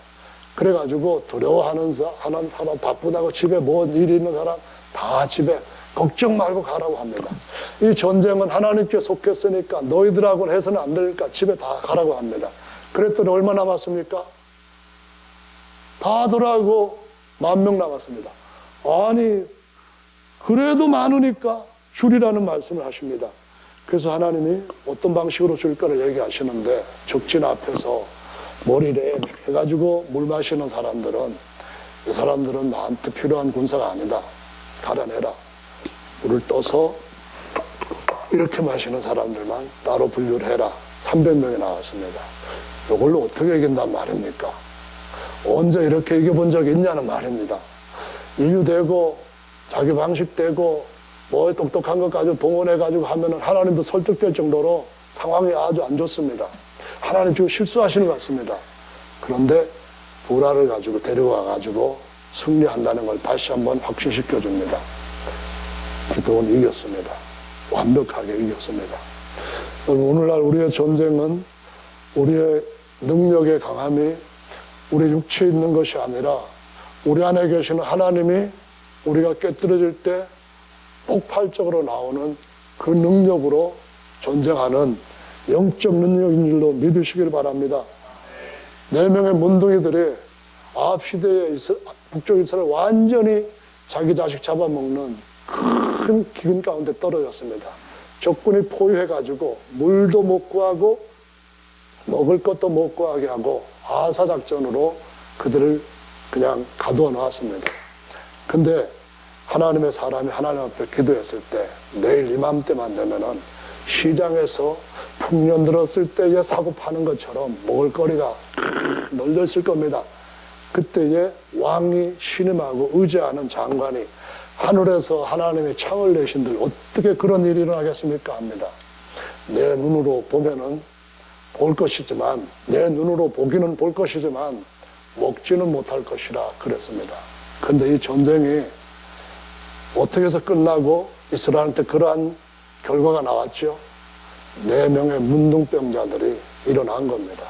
그래가지고 두려워하는 사람, 바쁘다고 집에 뭔 일이 있는 사람 다 집에 걱정 말고 가라고 합니다. 이 전쟁은 하나님께 속했으니까 너희들하고는 해서는 안 되니까 집에 다 가라고 합니다. 그랬더니 얼마 남았습니까? 다 돌아오고 10,000명 남았습니다. 아니, 그래도 많으니까 줄이라는 말씀을 하십니다. 그래서 하나님이 어떤 방식으로 줄까를 얘기하시는데, 적진 앞에서 머리를 해가지고 물 마시는 사람들은, 이 사람들은 나한테 필요한 군사가 아니다. 갈아내라. 물을 떠서 이렇게 마시는 사람들만 따로 분류를 해라. 300명이 나왔습니다. 이걸로 어떻게 이긴단 말입니까? 언제 이렇게 이겨본 적이 있냐는 말입니다. 이유되고 자기 방식되고 뭐 똑똑한 것 가지고 동원해가지고 하면은 하나님도 설득될 정도로 상황이 아주 안 좋습니다. 하나님 지금 실수하시는 것 같습니다. 그런데 보라를 가지고 데려와가지고 승리한다는 걸 다시 한번 확신시켜 줍니다. 기드온이 이겼습니다. 완벽하게 이겼습니다. 오늘날 우리의 전쟁은 우리의 능력의 강함이 우리 육체에 있는 것이 아니라 우리 안에 계시는 하나님이 우리가 깨뜨려질 때 폭발적으로 나오는 그 능력으로 전쟁하는 영적 능력인 줄로 믿으시길 바랍니다. 4명의 문둥이들이 아합 시대에 북쪽 이스라엘 완전히 자기 자식 잡아먹는 큰 기근 가운데 떨어졌습니다. 적군이 포위해가지고 물도 못 구하고 먹을 것도 못 구하게 하고 아사작전으로 그들을 그냥 가두어 놓았습니다. 근데 하나님의 사람이 하나님 앞에 기도했을 때 내일 이맘때만 되면은 시장에서 풍년 들었을 때에 사고 파는 것처럼 먹을거리가 널려 있을 겁니다. 그때에 왕이 신임하고 의지하는 장관이 하늘에서 하나님의 창을 내신들 어떻게 그런 일이 일어나겠습니까? 합니다. 내 눈으로 보면은 볼 것이지만, 내 눈으로 보기는 볼 것이지만 먹지는 못할 것이라 그랬습니다. 근데 이 전쟁이 어떻게 해서 끝나고 이스라엘한테 그러한 결과가 나왔죠. 4명의 문둥병자들이 일어난 겁니다.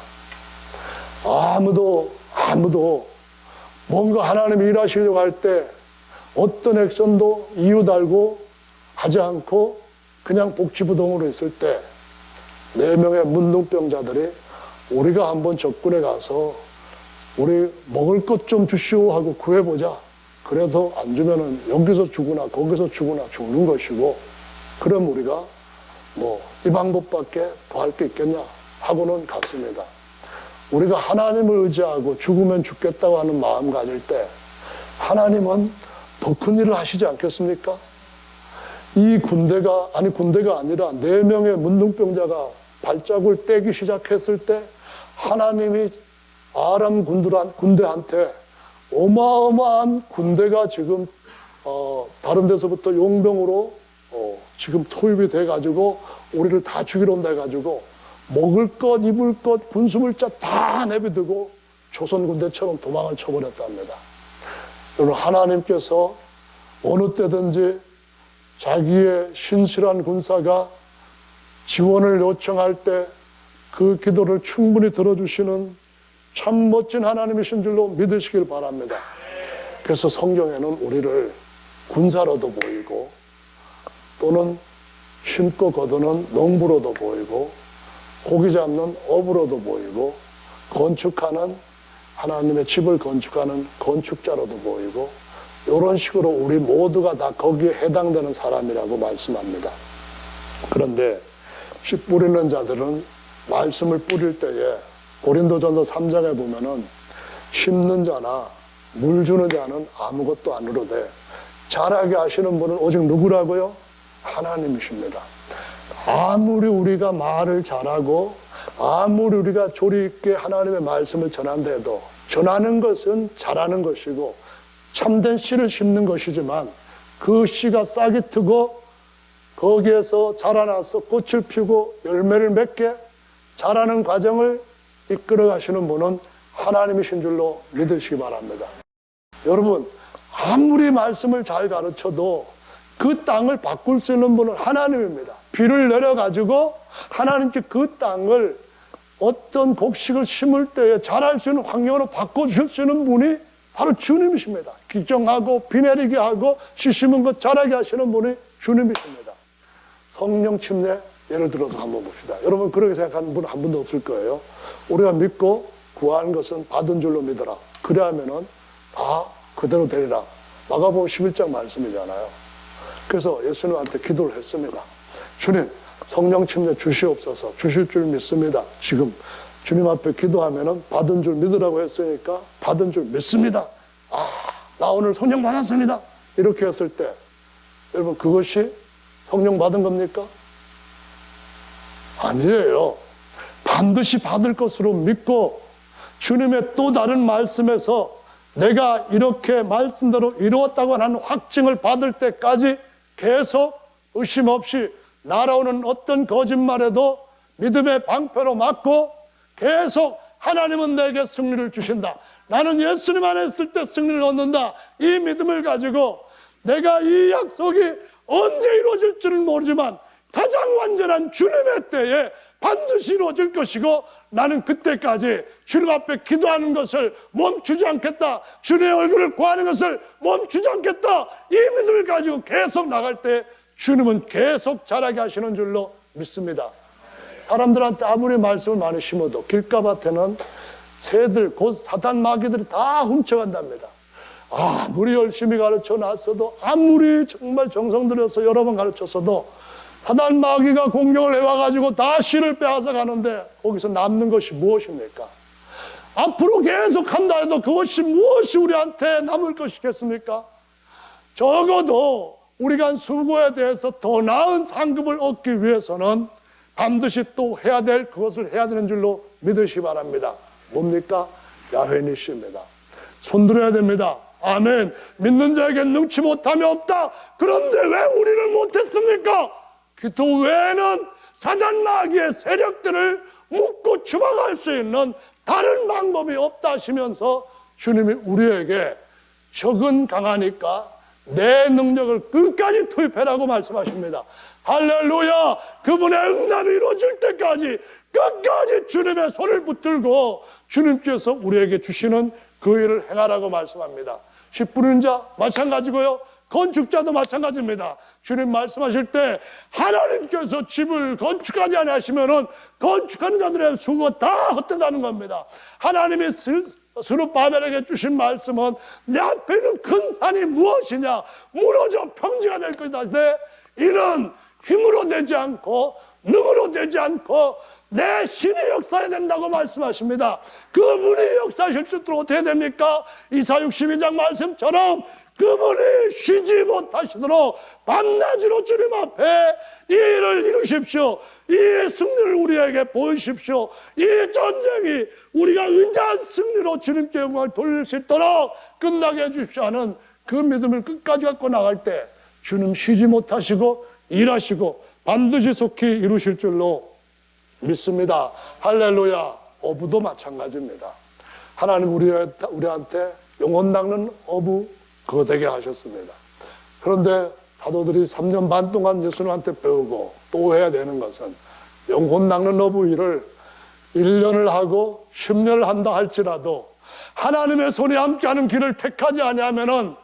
아무도 뭔가 하나님이 일하시려고 할 때 어떤 액션도 이유 달고 하지 않고 그냥 복지부동으로 있을 때 4명의 문둥병자들이 우리가 한번 적군에 가서 우리 먹을 것 좀 주시오 하고 구해보자. 그래도 안 주면은 여기서 주거나 거기서 주거나 죽는 것이고, 그럼 우리가 뭐 이 방법밖에 더 할 게 있겠냐 하고는 갔습니다. 우리가 하나님을 의지하고 죽으면 죽겠다고 하는 마음 가질 때 하나님은 더 큰 일을 하시지 않겠습니까? 이 군대가 아니라 4명의 문둥병자가 발자국을 떼기 시작했을 때 하나님이 아람 군대한테 어마어마한 군대가 지금 다른 데서부터 용병으로 지금 투입이 돼가지고 우리를 다 죽이러 온다 해가지고 먹을 것, 입을 것, 군수물자 다 내비두고 조선 군대처럼 도망을 쳐버렸답니다. 여러분, 하나님께서 어느 때든지 자기의 신실한 군사가 지원을 요청할 때 그 기도를 충분히 들어주시는 참 멋진 하나님이신 줄로 믿으시길 바랍니다. 그래서 성경에는 우리를 군사로도 보이고 또는 심고 거두는 농부로도 보이고 고기 잡는 어부로도 보이고 건축하는 하나님의 집을 건축하는 건축자로도 보이고 이런 식으로 우리 모두가 다 거기에 해당되는 사람이라고 말씀합니다. 그런데 씨 뿌리는 자들은 말씀을 뿌릴 때에 고린도전서 3장에 보면은 심는 자나 물 주는 자는 아무것도 안 이루되 자라게 하시는 분은 오직 누구라고요? 하나님이십니다. 아무리 우리가 말을 잘하고 아무리 우리가 조리 있게 하나님의 말씀을 전한다 해도 전하는 것은 잘하는 것이고 참된 씨를 심는 것이지만 그 씨가 싹이 트고 거기에서 자라나서 꽃을 피우고 열매를 맺게 자라는 과정을 이끌어 가시는 분은 하나님이신 줄로 믿으시기 바랍니다. 여러분, 아무리 말씀을 잘 가르쳐도 그 땅을 바꿀 수 있는 분은 하나님입니다. 비를 내려가지고 하나님께 그 땅을 어떤 곡식을 심을 때에 자랄 수 있는 환경으로 바꿔주실 수 있는 분이 바로 주님이십니다. 기경하고 비 내리게 하고 씨 심은 것 자라게 하시는 분이 주님이십니다. 성령 침례 예를 들어서 한번 봅시다. 여러분 그렇게 생각하는 분 한 분도 없을 거예요. 우리가 믿고 구하는 것은 받은 줄로 믿어라. 그래 하면은 다 그대로 되리라. 마가복음 11장 말씀이잖아요. 그래서 예수님한테 기도를 했습니다. 주님, 성령 침례 주시옵소서. 주실 줄 믿습니다. 지금 주님 앞에 기도하면은 받은 줄 믿으라고 했으니까 받은 줄 믿습니다. 아, 나 오늘 성령 받았습니다. 이렇게 했을 때 여러분 그것이 성령 받은 겁니까? 아니에요. 반드시 받을 것으로 믿고 주님의 또 다른 말씀에서 내가 이렇게 말씀대로 이루었다고 하는 확증을 받을 때까지 계속 의심 없이 날아오는 어떤 거짓말에도 믿음의 방패로 맞고 계속 하나님은 내게 승리를 주신다. 나는 예수님 안에 있을 때 승리를 얻는다. 이 믿음을 가지고 내가 이 약속이 언제 이루어질지는 모르지만 가장 완전한 주님의 때에 반드시 이루어질 것이고 나는 그때까지 주님 앞에 기도하는 것을 멈추지 않겠다. 주님의 얼굴을 구하는 것을 멈추지 않겠다. 이 믿음을 가지고 계속 나갈 때 주님은 계속 자라게 하시는 줄로 믿습니다. 사람들한테 아무리 말씀을 많이 심어도 길가밭에는 새들 곧 사탄 마귀들이 다 훔쳐간답니다. 아무리 열심히 가르쳐 놨어도 아무리 정말 정성 들여서 여러 번 가르쳤어도 사단 마귀가 공격을 해와가지고 다 씨를 빼앗아 가는데 거기서 남는 것이 무엇입니까? 앞으로 계속 한다 해도 그것이 무엇이 우리한테 남을 것이겠습니까? 적어도 우리가 한 수고에 대해서 더 나은 상급을 얻기 위해서는 반드시 또 해야 될 그것을 해야 되는 줄로 믿으시기 바랍니다. 뭡니까? 야훼니시입니다. 손들어야 됩니다. 아멘. 믿는 자에겐 능치 못함이 없다. 그런데 왜 우리는 못했습니까? 기도 외에는 사단 마귀의 세력들을 묶고 추방할 수 있는 다른 방법이 없다 하시면서 주님이 우리에게 적은 강하니까 내 능력을 끝까지 투입해라고 말씀하십니다. 할렐루야. 그분의 응답이 이루어질 때까지 끝까지 주님의 손을 붙들고 주님께서 우리에게 주시는 그 일을 행하라고 말씀합니다. 씨 뿌리는 자 마찬가지고요. 건축자도 마찬가지입니다. 주님 말씀하실 때 하나님께서 집을 건축하지 않으시면은 건축하는 자들의 수고가 다 헛되다는 겁니다. 하나님이 스룹바벨에게 주신 말씀은 내 앞에 있는 큰 산이 무엇이냐, 무너져 평지가 될 것이다. 이는 힘으로 되지 않고 능으로 되지 않고 내 신이 역사해야 된다고 말씀하십니다. 그분이 역사하실 줄 어떻게 됩니까? 이사 62장 말씀처럼 그분이 쉬지 못하시도록 밤낮으로 주님 앞에 이 일을 이루십시오. 이 승리를 우리에게 보이십시오. 이 전쟁이 우리가 위대한 승리로 주님께 영광을 돌릴 수 있도록 끝나게 해주십시오 하는 그 믿음을 끝까지 갖고 나갈 때 주님 쉬지 못하시고 일하시고 반드시 속히 이루실 줄로 믿습니다. 할렐루야. 어부도 마찬가지입니다. 하나님 우리한테 영혼 낚는 어부 거되게 하셨습니다. 그런데 사도들이 3년 반 동안 예수님한테 배우고 또 해야 되는 것은 영혼 낚는 어부 일을 1년을 하고 10년을 한다 할지라도 하나님의 손이 함께하는 길을 택하지 아니하면은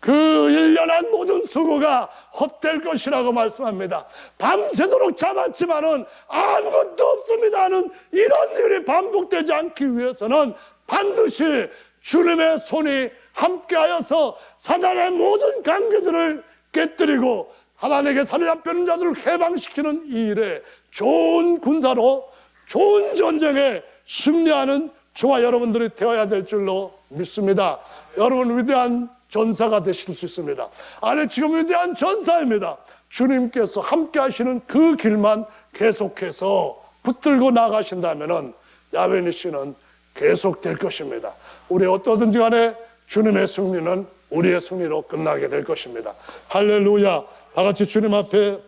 그 1년한 모든 수고가 헛될 것이라고 말씀합니다. 밤새도록 잡았지만은 아무것도 없습니다 하는 이런 일이 반복되지 않기 위해서는 반드시 주님의 손이 함께하여서 사단의 모든 관계들을 깨뜨리고 하나님에게 사로잡히는 자들을 해방시키는 이 일에 좋은 군사로 좋은 전쟁에 승리하는 저와 여러분들이 되어야 될 줄로 믿습니다. 여러분 위대한 전사가 되실 수 있습니다. 아니 지금 위대한 전사입니다. 주님께서 함께 하시는 그 길만 계속해서 붙들고 나가신다면 야베니 씨는 계속될 것입니다. 우리 어떠든지 간에 주님의 승리는 우리의 승리로 끝나게 될 것입니다. 할렐루야. 다 같이 주님 앞에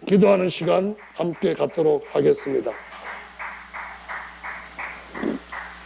기도하는 시간 함께 갖도록 하겠습니다.